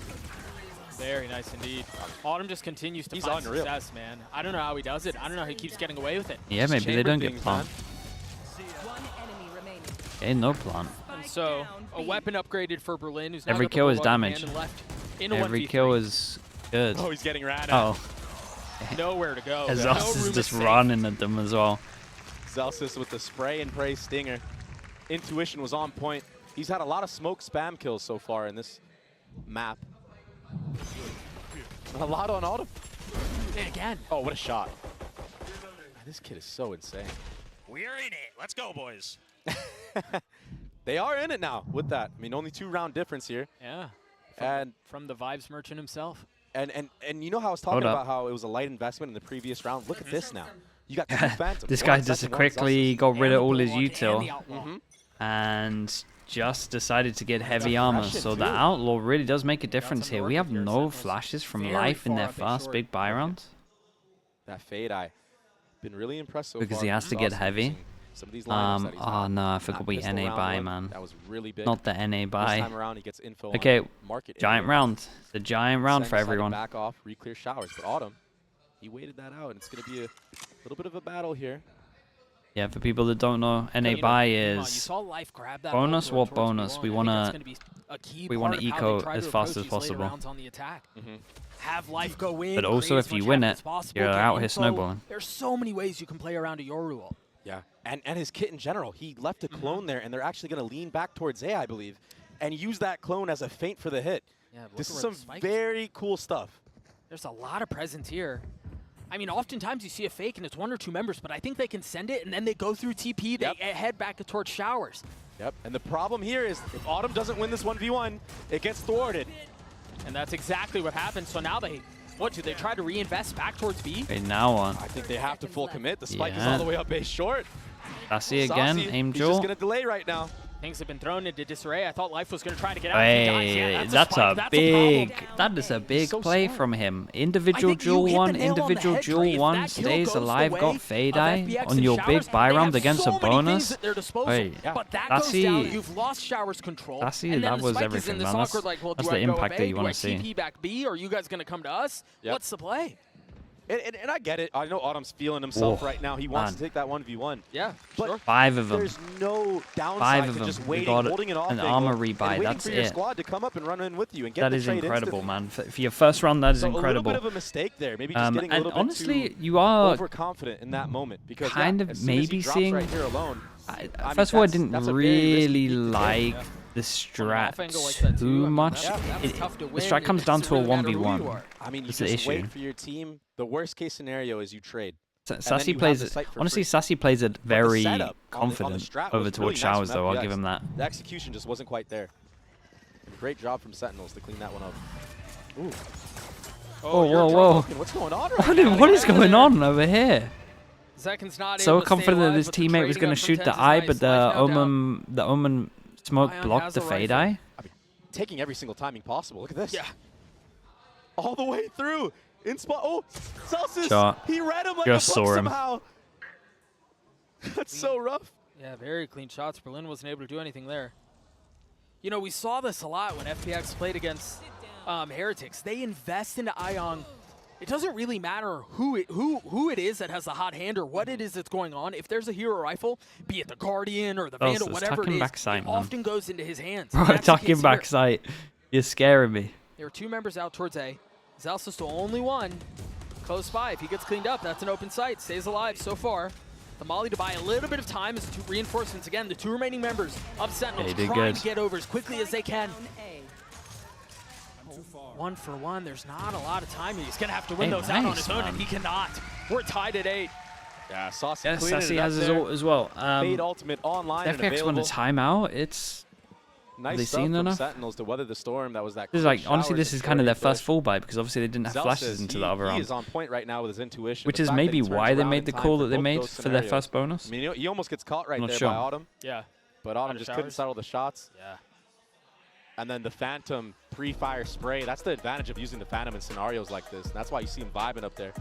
Speaker 3: Very nice indeed. Autumn just continues to find success, man. I don't know how he does it. I don't know how he keeps getting away with it.
Speaker 2: Yeah, maybe they don't get plant. Okay, no plant.
Speaker 3: And so, a weapon upgraded for Berlin, who's
Speaker 2: every kill is damage. Every kill is good.
Speaker 3: Oh, he's getting ran at.
Speaker 2: Oh.
Speaker 3: Nowhere to go.
Speaker 2: Zelsis is just running at them as well.
Speaker 1: Zelsis with the spray and pray stinger. Intuition was on point. He's had a lot of smoke spam kills so far in this map. A lot on Autumn.
Speaker 3: And again.
Speaker 1: Oh, what a shot. This kid is so insane.
Speaker 6: We're in it. Let's go, boys.
Speaker 1: They are in it now with that. I mean, only 2-round difference here.
Speaker 3: Yeah. From the Vibes merchant himself.
Speaker 1: And you know how I was talking about how it was a light investment in the previous round? Look at this now. You got 2 Phantoms.
Speaker 2: This guy just quickly got rid of all his util and just decided to get heavy armor. So the Outlaw really does make a difference here. We have no flashes from Life in their first big buy round.
Speaker 1: That Fade Eye. Been really impressed so far.
Speaker 2: Because he has to get heavy.
Speaker 1: Some of these
Speaker 2: oh no, I forgot we NA buy, man.
Speaker 1: That was really big.
Speaker 2: Not the NA buy.
Speaker 1: This time around, he gets info
Speaker 2: okay,
Speaker 1: on market
Speaker 2: giant round. It's a giant round for everyone.
Speaker 1: Back off, re-clear showers. But Autumn, he waited that out, and it's going to be a little bit of a battle here.
Speaker 2: Yeah, for people that don't know, NA buy is bonus. What bonus? We wanna eco as fast as possible.
Speaker 3: Have life go in,
Speaker 2: but also, if you win it, you're out here snowballing.
Speaker 3: There's so many ways you can play around a Yoru.
Speaker 1: Yeah, and his kit in general. He left a clone there, and they're actually going to lean back towards A, I believe, and use that clone as a feint for the hit. Yeah, this is some very cool stuff.
Speaker 3: There's a lot of presence here. I mean, oftentimes you see a fake, and it's 1 or 2 members, but I think they can send it, and then they go through TP, they head back towards showers.
Speaker 1: Yep, and the problem here is if Autumn doesn't win this 1v1, it gets thwarted.
Speaker 3: And that's exactly what happened. So now they... What, do they try to reinvest back towards B?
Speaker 2: Okay, now on.
Speaker 1: I think they have to full commit. The spike is all the way up base short.
Speaker 2: Sassy again, aim
Speaker 1: he's
Speaker 2: duel.
Speaker 1: just going to delay right now.
Speaker 3: Things have been thrown into disarray. I thought Life was going to try to get out.
Speaker 2: Hey, that's a big play from him. Individual duel 1, individual duel 1, stays alive, got Fade Eye on your big buy round against a bonus. Wait, Sassy, that was everything, man. That's the impact that you want to see.
Speaker 3: TP back B, or are you guys going to come to us? What's the play?
Speaker 1: And I get it. I know Autumn's feeling himself right now. He wants to take that 1v1.
Speaker 3: Yeah,
Speaker 1: but
Speaker 3: sure.
Speaker 2: 5 of them.
Speaker 1: There's no downside to just waiting, holding it off,
Speaker 2: an armor rebuy. That's
Speaker 1: for your squad to come up and run in with you and get
Speaker 2: that
Speaker 1: the
Speaker 2: is
Speaker 1: trade
Speaker 2: incredible,
Speaker 1: instantly.
Speaker 2: man. For your first run, that is incredible.
Speaker 1: A little bit of a mistake there. Maybe just getting a little
Speaker 2: honestly,
Speaker 1: bit
Speaker 2: you are
Speaker 1: overconfident in that moment because
Speaker 2: kind of maybe seeing.
Speaker 1: Right here alone,
Speaker 2: first of all, I didn't really like the strat too much. The strat comes down to a 1v1.
Speaker 1: I mean, you just wait for your team. The worst case scenario is you trade.
Speaker 2: Sassy plays, honestly, Sassy plays it very confident over towards showers, though. I'll give him that.
Speaker 1: The execution just wasn't quite there. Great job from Sentinels to clean that one up. Ooh.
Speaker 2: Oh, whoa.
Speaker 1: What's going on right now?
Speaker 2: What is going on over here?
Speaker 3: Zekin's not
Speaker 2: so confident that his teammate was going to shoot the eye, but the Omen smoke blocked the Fade Eye.
Speaker 1: I mean, taking every single timing possible. Look at this. Yeah. All the way through. In spot. Oh, Celsius. He read him like a book somehow. That's so rough.
Speaker 3: Yeah, very clean shots. Berlin wasn't able to do anything there. You know, we saw this a lot when FPX played against Heretics. They invest into Ion it doesn't really matter who it is that has the hot hand or what it is that's going on. If there's a hero rifle, be it the Guardian or the Vandal, whatever it is, it often goes into his hands.
Speaker 2: Bro, talking back sight. You're scaring me.
Speaker 3: There are 2 members out towards A. Zelsa's the only one close by. If he gets cleaned up, that's an open sight. Stays alive so far. The molly to buy a little bit of time as 2 reinforcements. Again, the 2 remaining members of Sentinels trying to get over as quickly as they can. 1 for 1. There's not a lot of time. He's going to have to win those out on his own, and he cannot. We're tied at 8.
Speaker 1: Yeah, Saucy
Speaker 2: Sassy has his ult as well.
Speaker 1: Fade ultimate online and
Speaker 2: FPX won a timeout. It's...
Speaker 1: Nice stuff from Sentinels to weather the storm. That was that.
Speaker 2: This is like, honestly, this is kind of their first full buy because obviously they didn't have flashes into the other round.
Speaker 1: He is on point right now with his intuition.
Speaker 2: Which is maybe why they made the call that they made for their first bonus.
Speaker 1: I mean, he almost gets caught right there by Autumn.
Speaker 3: Yeah.
Speaker 1: But Autumn just couldn't settle the shots.
Speaker 3: Yeah.
Speaker 1: And then the Phantom pre-fire spray. That's the advantage of using the Phantom in scenarios like this. And that's why you see him vibing up there.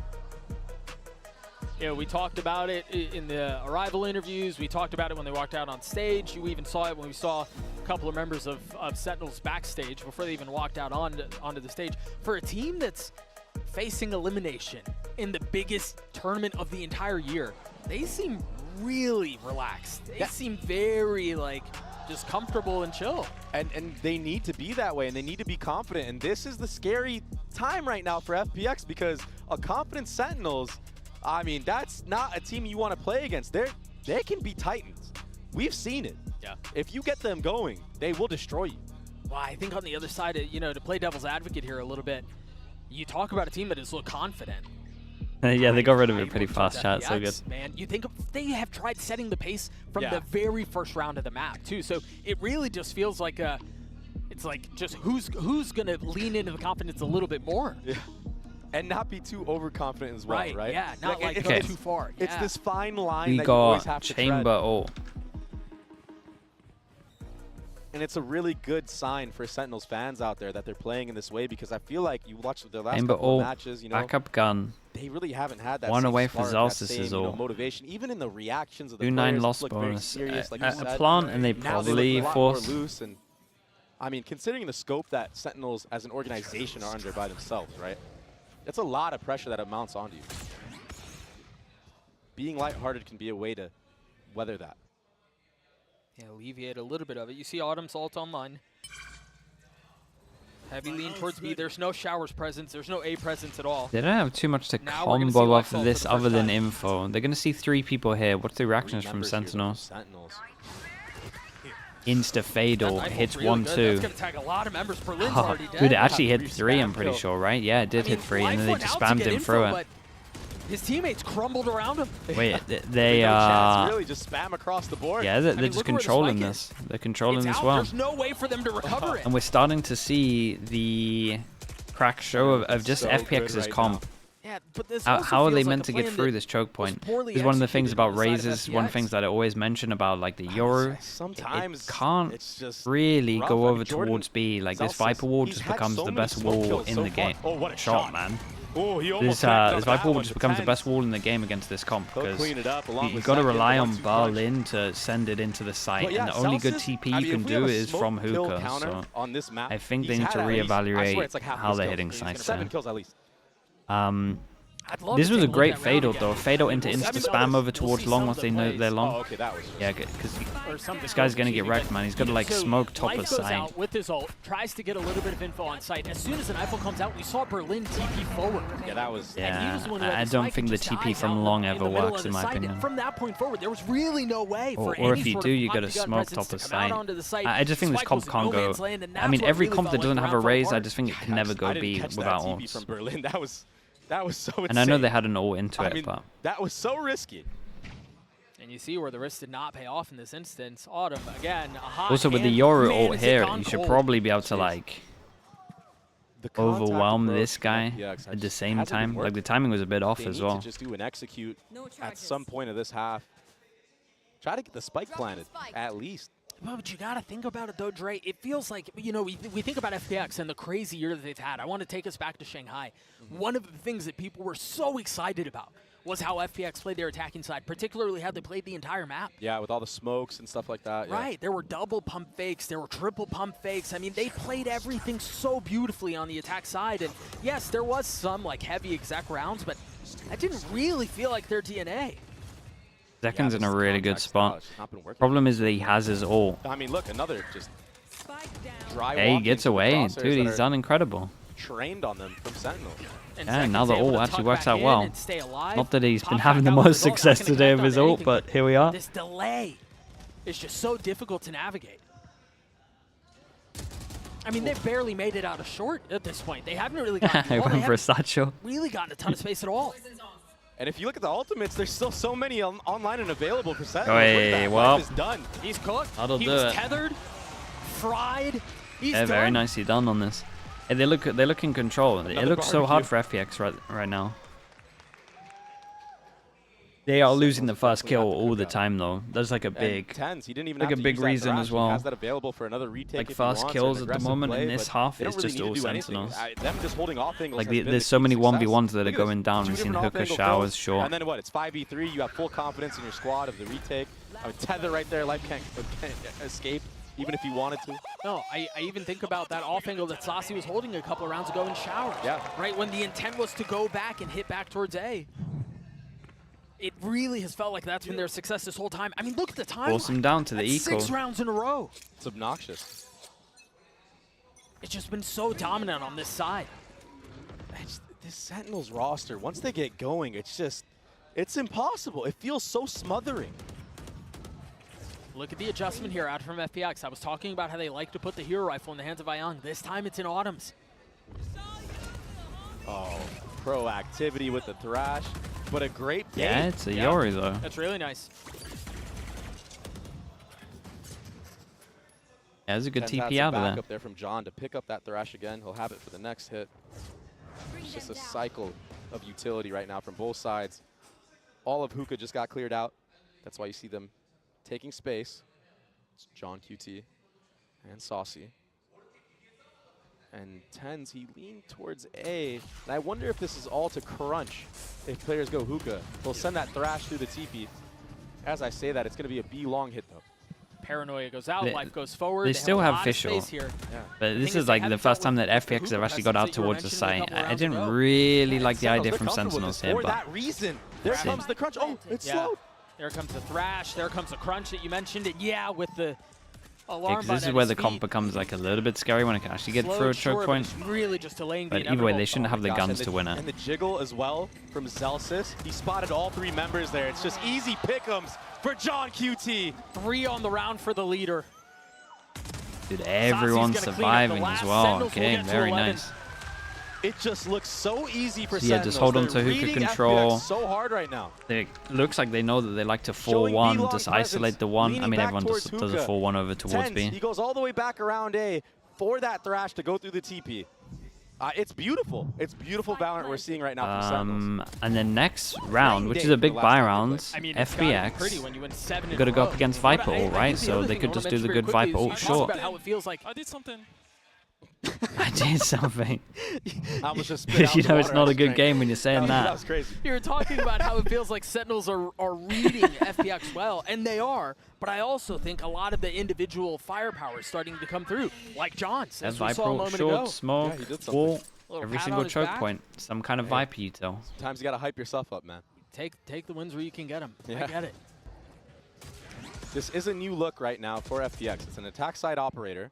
Speaker 3: Yeah, we talked about it in the Arrival interviews. We talked about it when they walked out on stage. You even saw it when we saw a couple of members of Sentinels backstage before they even walked out onto the stage. For a team that's facing elimination in the biggest tournament of the entire year, they seem really relaxed. They seem very, like, just comfortable and chill.
Speaker 1: And they need to be that way, and they need to be confident. And this is the scary time right now for FPX because a confident Sentinels, I mean, that's not a team you want to play against. They can be Titans. We've seen it.
Speaker 3: Yeah.
Speaker 1: If you get them going, they will destroy you.
Speaker 3: Well, I think on the other side, you know, to play devil's advocate here a little bit, you talk about a team that is look confident.
Speaker 2: Yeah, they got rid of it pretty fast, chat. So good.
Speaker 3: Man, you think they have tried setting the pace from the very first round of the map too. So it really just feels like it's like just who's gonna lean into the confidence a little bit more.
Speaker 1: Yeah. And not be too overconfident as well, right?
Speaker 3: Yeah, not like go too far.
Speaker 1: It's this fine line
Speaker 2: we
Speaker 1: that you always have to
Speaker 2: got Chamber ult.
Speaker 1: And it's a really good sign for Sentinels fans out there that they're playing in this way because I feel like you watch their last couple of matches, you know,
Speaker 2: backup gun.
Speaker 1: They really haven't had that
Speaker 2: one away
Speaker 1: spark,
Speaker 2: for Zalsis' ult.
Speaker 1: Motivation, even in the reactions of the
Speaker 2: 2-9 loss bonus.
Speaker 1: Serious, like
Speaker 2: a plant, and they probably force.
Speaker 1: Loose and I mean, considering the scope that Sentinels as an organization are under by themselves, right? It's a lot of pressure that it mounts onto you. Being lighthearted can be a way to weather that.
Speaker 3: Yeah, alleviate a little bit of it. You see Autumn's ult online. Heavy lean towards B. There's no Showers presence. There's no A presence at all.
Speaker 2: They don't have too much to combo off of this other than info. They're going to see 3 people here. What's the reactions from Sentinels? Insta-fatal hits 1-2.
Speaker 3: That's going to tag a lot of members. Berlin's already dead.
Speaker 2: Dude, it actually hit 3, I'm pretty sure, right? Yeah, it did hit 3, and then they just spammed him through it.
Speaker 3: His teammates crumbled around him.
Speaker 2: Wait,
Speaker 1: they really just spam across the board.
Speaker 2: Yeah, they're just controlling this. They're controlling this well.
Speaker 3: There's no way for them to recover it.
Speaker 2: And we're starting to see the crack show of just FPX's comp.
Speaker 3: Yeah, but this
Speaker 2: how are they meant to get through this choke point? This is one of the things about Razors, one of the things that I always mention about like the Yoru. Sometimes it can't really go over towards B. Like this Viper wall just becomes the best wall in the game. Oh, what a shot, man. This Viper wall just becomes the best wall in the game against this comp because you've got to rely on Berlin to send it into the site, and the only good TP you can do is from hookah. So I think they need to reevaluate how they're hitting sites there. This was a great fatal though. Fatal into insta-spam over towards long once they know they're long.
Speaker 1: Oh, okay, that was
Speaker 2: yeah, because this guy's gonna get wrecked, man. He's got to like smoke top of site.
Speaker 3: Out with his ult, tries to get a little bit of info on site. As soon as an rifle comes out, we saw Berlin TP forward.
Speaker 1: Yeah, that was.
Speaker 2: Yeah, I don't think the TP from long ever works in my opinion.
Speaker 3: From that point forward, there was really no way for
Speaker 2: or if you do, you got to smoke top of site. I just think this comp can't go. I mean, every comp that doesn't have a raise, I just think it can never go B without ults.
Speaker 1: From Berlin, that was so insane.
Speaker 2: And I know they had an ult into it, but
Speaker 1: that was so risky.
Speaker 3: And you see where the risk did not pay off in this instance. Autumn, again, a hot
Speaker 2: also with the Yoru ult here, you should probably be able to like overwhelm this guy at the same time. Like the timing was a bit off as well.
Speaker 1: Just do an execute at some point of this half. Try to get the spike planted, at least.
Speaker 3: Well, but you got to think about it, though, Dre. It feels like, you know, we think about FPX and the crazy year that they've had. I want to take us back to Shanghai. One of the things that people were so excited about was how FPX played their attacking side, particularly how they played the entire map.
Speaker 1: Yeah, with all the smokes and stuff like that.
Speaker 3: Right,
Speaker 1: yeah.
Speaker 3: There were double pump fakes, there were triple pump fakes. I mean, they played everything so beautifully on the attack side. And yes, there was some like heavy exec rounds, but that didn't really feel like their DNA.
Speaker 2: Zeken's in a really good spot. Problem is that he has his ult.
Speaker 1: I mean, look, another just dry
Speaker 2: Hey, he gets away. Dude, he's done incredible.
Speaker 1: Trained on them from Sentinel.
Speaker 2: Yeah, now the ult actually works out well. Not that he's been having the most success today with his ult, but here we are.
Speaker 3: This delay is just so difficult to navigate. I mean, they've barely made it out of short at this point. They haven't really gotten
Speaker 2: I went for a satchel.
Speaker 3: Really gotten a ton of space at all.
Speaker 1: And if you look at the ultimates, there's still so many online and available for Sentinel.
Speaker 2: Hey, well,
Speaker 1: is done.
Speaker 3: He's cooked.
Speaker 2: That'll
Speaker 3: he
Speaker 2: do
Speaker 3: was
Speaker 2: it.
Speaker 3: Tethered, fried. He's
Speaker 2: yeah,
Speaker 3: done.
Speaker 2: Very nicely done on this. Hey, they look in control. It looks so hard for FPX right now. They are losing the first kill all the time though. There's like a big,
Speaker 1: Tens, he didn't even
Speaker 2: like
Speaker 1: have
Speaker 2: a
Speaker 1: to
Speaker 2: big
Speaker 1: use that
Speaker 2: reason
Speaker 1: thrash.
Speaker 2: as well.
Speaker 1: He has that available for another retake
Speaker 2: like
Speaker 1: if
Speaker 2: fast
Speaker 1: he wants,
Speaker 2: kills
Speaker 1: or
Speaker 2: at the
Speaker 1: aggressive
Speaker 2: moment
Speaker 1: play,
Speaker 2: in this
Speaker 1: but
Speaker 2: half
Speaker 1: they don't
Speaker 2: is
Speaker 1: really
Speaker 2: just
Speaker 1: need to
Speaker 2: all
Speaker 1: do anything.
Speaker 2: Sentinels.
Speaker 1: Them just holding off angles
Speaker 2: Like
Speaker 1: has been
Speaker 2: there's
Speaker 1: the
Speaker 2: so
Speaker 1: key
Speaker 2: many
Speaker 1: to
Speaker 2: 1v1s that are
Speaker 1: success. Look at
Speaker 2: going
Speaker 1: this.
Speaker 2: down.
Speaker 1: Two
Speaker 2: We've seen
Speaker 1: different
Speaker 2: hookah
Speaker 1: off-angle
Speaker 2: showers
Speaker 1: kills,
Speaker 2: short.
Speaker 1: And then what? It's 5v3. You have full confidence in your squad of the retake. I mean, tether right there. Life can't escape. Even if he wanted to.
Speaker 3: No, I even think about that off angle that Saucy was holding a couple of rounds ago in showers.
Speaker 1: Yeah.
Speaker 3: Right, when the intent was to go back and hit back towards A. It really has felt like that's been their success this whole time. I mean, look at the time.
Speaker 2: Force him down to the
Speaker 3: That's
Speaker 2: eco.
Speaker 3: 6 rounds in a row.
Speaker 1: It's obnoxious.
Speaker 3: It's just been so dominant on this side.
Speaker 1: This Sentinels roster, once they get going, it's impossible. It feels so smothering.
Speaker 3: Look at the adjustment here out from FPX. I was talking about how they like to put the hero rifle in the hands of Ayang. This time it's in Autumn's.
Speaker 1: Oh, proactivity with the thrash, but a great game.
Speaker 2: Yeah, it's a Yori though.
Speaker 3: That's really nice.
Speaker 2: Yeah, there's a good
Speaker 1: Tens had
Speaker 2: TP
Speaker 1: some
Speaker 2: out of there.
Speaker 1: backup there from John to pick up that thrash again. He'll have it for the next hit. It's just a cycle of utility right now from both sides. All of Hookah just got cleared out. That's why you see them taking space. It's John QT and Saucy. And Tens, he leaned towards A. And I wonder if this is all to crunch if players go Hookah. They'll send that thrash through the TP. As I say that, it's going to be a B long hit though.
Speaker 3: Paranoia goes out, Life goes forward.
Speaker 2: They still have Fischl,
Speaker 3: here.
Speaker 1: Yeah.
Speaker 2: but this is like the first time that FPX have actually got out towards the site. I didn't really like the idea from Sentinels here,
Speaker 1: For
Speaker 2: but
Speaker 1: that reason, there comes the crunch. Oh, it's slowed.
Speaker 3: There comes the thrash. There comes the crunch that you mentioned. And yeah, with the alarm
Speaker 2: this is where the comp becomes like a little bit scary when it can actually get through a choke point.
Speaker 3: Really just delaying
Speaker 2: But either way, they shouldn't have the guns to win it.
Speaker 1: And the jiggle as well from Zelsis. He spotted all 3 members there. It's just easy pick'ems for John QT.
Speaker 3: 3 on the round for the leader.
Speaker 2: Dude, everyone's surviving as well. Okay, very nice.
Speaker 1: It just looks so easy for
Speaker 2: So yeah, just hold on to hookah control.
Speaker 1: So hard right now.
Speaker 2: It looks like they know that they like to 4-1, just isolate the one. I mean, everyone just does a 4-1 over towards B.
Speaker 1: He goes all the way back around A for that thrash to go through the TP. It's beautiful. It's beautiful Valorant we're seeing right now from Sentinels.
Speaker 2: And then next round, which is a big buy round, FPX, you got to go up against Viper ult, right? So they could just do the good Viper ult short.
Speaker 3: I
Speaker 6: did something.
Speaker 2: I did something.
Speaker 1: I was just spit
Speaker 2: You
Speaker 1: out
Speaker 2: know
Speaker 1: the
Speaker 2: it's
Speaker 1: water
Speaker 2: not
Speaker 1: I
Speaker 2: a good
Speaker 1: drank.
Speaker 2: game when you're saying
Speaker 1: That
Speaker 2: that.
Speaker 1: was crazy.
Speaker 3: You're talking about how it feels like Sentinels are reading FPX well, and they are, but I also think a lot of the individual firepower is starting to come through, like John's, as we
Speaker 2: Viper
Speaker 3: saw a
Speaker 2: ult
Speaker 3: moment
Speaker 2: short,
Speaker 3: ago.
Speaker 2: smoke,
Speaker 1: Yeah, he did something.
Speaker 2: wall,
Speaker 3: Little
Speaker 2: every
Speaker 3: pat
Speaker 2: single
Speaker 3: on his
Speaker 2: choke
Speaker 3: back.
Speaker 2: point, some kind of Viper util.
Speaker 1: Sometimes you got to hype yourself up, man.
Speaker 3: Take the wins where you can get them.
Speaker 1: Yeah.
Speaker 3: I get it.
Speaker 1: This is a new look right now for FPX. It's an attack side operator,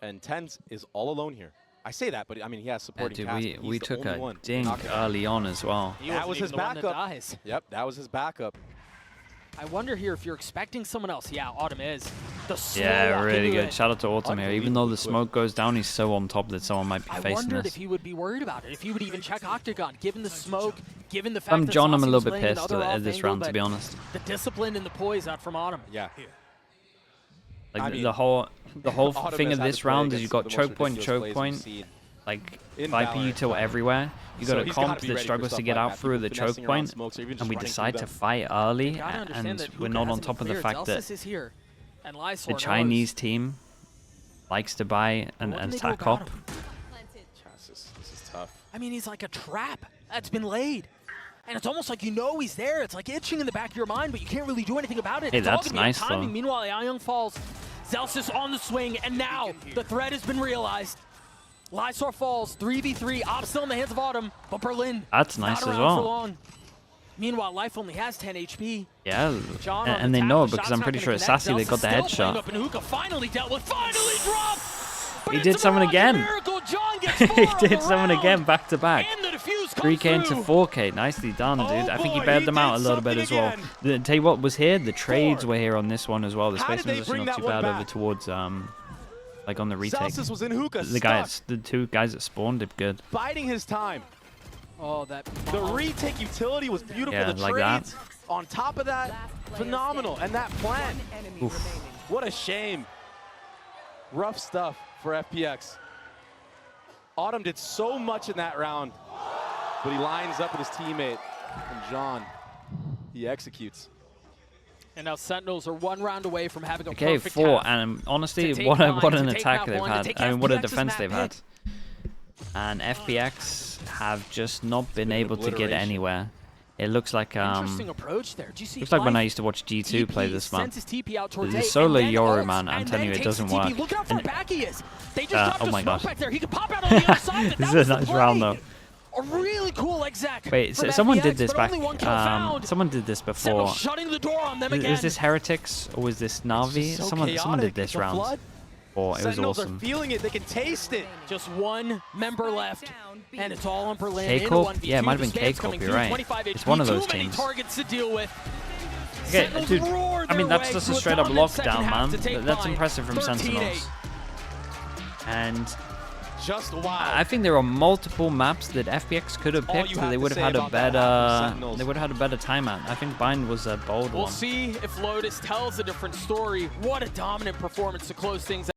Speaker 1: and Tens is all alone here. I say that, but I mean, he has supporting cast.
Speaker 2: Dude,
Speaker 1: He's
Speaker 2: we
Speaker 1: the
Speaker 2: took
Speaker 1: only
Speaker 2: a
Speaker 1: one
Speaker 2: dink
Speaker 1: knocking it.
Speaker 2: early on as well.
Speaker 1: That was his
Speaker 3: The one that
Speaker 1: backup.
Speaker 3: dies.
Speaker 1: Yep, that was his backup.
Speaker 3: I wonder here if you're expecting someone else. Yeah, Autumn is. The slow
Speaker 2: Yeah,
Speaker 3: walk
Speaker 2: really
Speaker 3: into
Speaker 2: good.
Speaker 3: it.
Speaker 2: Shout out to Autumn here. Even though the smoke goes down, he's so on top that someone might be
Speaker 3: I
Speaker 2: facing
Speaker 3: wondered
Speaker 2: this.
Speaker 3: if he would be worried about it, if he would even check Octagon, given the smoke, given the fact
Speaker 2: From
Speaker 3: that
Speaker 2: John, I'm a
Speaker 3: Saucy
Speaker 2: little
Speaker 3: was
Speaker 2: bit
Speaker 3: playing
Speaker 2: pissed
Speaker 3: another
Speaker 2: at this
Speaker 3: off-angle,
Speaker 2: round, to
Speaker 3: but
Speaker 2: be honest.
Speaker 3: The discipline and the poise out from Autumn.
Speaker 1: Yeah.
Speaker 2: Like
Speaker 1: I mean,
Speaker 2: the whole
Speaker 1: Autumn
Speaker 2: thing
Speaker 1: has
Speaker 2: of
Speaker 1: had
Speaker 2: this
Speaker 1: to play
Speaker 2: round is you
Speaker 1: against
Speaker 2: got
Speaker 1: the most
Speaker 2: choke point,
Speaker 1: ridiculous
Speaker 2: choke
Speaker 1: plays we've
Speaker 2: point,
Speaker 1: seen
Speaker 2: like
Speaker 1: in
Speaker 2: Viper
Speaker 1: Valorant.
Speaker 2: util everywhere. You got
Speaker 1: So
Speaker 2: a
Speaker 1: he's gotta
Speaker 2: comp
Speaker 1: be
Speaker 2: that
Speaker 1: ready for
Speaker 2: struggles to
Speaker 1: stuff
Speaker 2: get
Speaker 1: like
Speaker 2: out
Speaker 1: that.
Speaker 2: through
Speaker 1: People
Speaker 2: the choke
Speaker 1: finessing around
Speaker 2: point,
Speaker 1: smokes or even just
Speaker 2: and we
Speaker 1: running
Speaker 2: decide
Speaker 1: through
Speaker 2: to
Speaker 1: them.
Speaker 2: fight early,
Speaker 3: You gotta understand
Speaker 2: and
Speaker 3: that
Speaker 2: we're
Speaker 3: Hookah
Speaker 2: not on
Speaker 3: hasn't
Speaker 2: top of
Speaker 3: been
Speaker 2: the
Speaker 3: cleared.
Speaker 2: fact that
Speaker 3: Zelsis is here, and Lysor
Speaker 2: the
Speaker 3: knows.
Speaker 2: Chinese team likes to buy an
Speaker 3: What can they do
Speaker 2: attack
Speaker 3: about
Speaker 2: op.
Speaker 3: him?
Speaker 1: This is tough.
Speaker 3: I mean, he's like a trap that's been laid. And it's almost like you know he's there. It's like itching in the back of your mind, but you can't really do anything about it.
Speaker 2: Hey,
Speaker 3: it's
Speaker 2: that's
Speaker 3: all
Speaker 2: nice,
Speaker 3: timing.
Speaker 2: though.
Speaker 3: Meanwhile, Young falls. Zelsis on the swing, and now the threat has been realized. Lysor falls, 3v3. Op still in the hands of Autumn, but Berlin
Speaker 2: that's nice
Speaker 3: not
Speaker 2: as
Speaker 3: around
Speaker 2: well.
Speaker 3: for long. Meanwhile, Life only has 10 HP.
Speaker 2: Yeah,
Speaker 3: John
Speaker 2: and they know it because I'm pretty sure it's Sassy that got the headshot.
Speaker 3: Finally dealt with, finally dropped.
Speaker 2: He did something again. He did something again, back to back. 3K into 4K, nicely done, dude. I think he bailed them out a little bit as well. Tell you what was here, the trades were here on this one as well. The specimens are not too bad over towards like on the retake.
Speaker 1: Was in hookah,
Speaker 2: the two guys that spawned did good.
Speaker 1: Biding his time.
Speaker 3: Oh,
Speaker 1: the retake utility was beautiful.
Speaker 2: Yeah,
Speaker 1: the
Speaker 2: like
Speaker 1: trades
Speaker 2: that.
Speaker 1: On top of that, phenomenal. And that plan.
Speaker 2: Oof.
Speaker 1: What a shame. Rough stuff for FPX. Autumn did so much in that round, but he lines up with his teammate, and John, he executes.
Speaker 3: And now Sentinels are 1 round away from having a
Speaker 2: okay,
Speaker 3: perfect
Speaker 2: 4,
Speaker 3: half.
Speaker 2: and honestly, what an attack they've had. I mean, what a defense they've had. And FPX have just not been able to get anywhere. It looks like
Speaker 3: Interesting approach there. Do you see
Speaker 2: looks like when I used to watch G2 play this map. The solo Yoru, man, I'm telling you, it doesn't work.
Speaker 3: Look how far back he is. They just
Speaker 2: oh my gosh.
Speaker 3: back there. He could pop out on the other side.
Speaker 2: This is a nice round though.
Speaker 3: A really cool exec.
Speaker 2: Wait, so someone did this back. Someone did this before.
Speaker 3: Shutting the door on them again.
Speaker 2: Was this Heretics or was this Navi?
Speaker 1: So
Speaker 2: someone did this round. Oh, it was awesome.
Speaker 1: Are feeling it. They can taste it.
Speaker 3: Just 1 member left, and it's all on Berlin.
Speaker 2: K-Corp? Yeah, it might have been K-Corp, you're right. It's one of those teams.
Speaker 3: Targets to deal with.
Speaker 2: Okay, dude, I mean, that's just a straight-up lockdown, man. That's impressive from Sentinels. And
Speaker 1: just wow.
Speaker 2: I think there are multiple maps that FPX could have picked that they would have had a better. They would have had a better time at. I think Bind was a bold one.
Speaker 3: We'll see if Lotus tells a different story. What a dominant performance to close things out.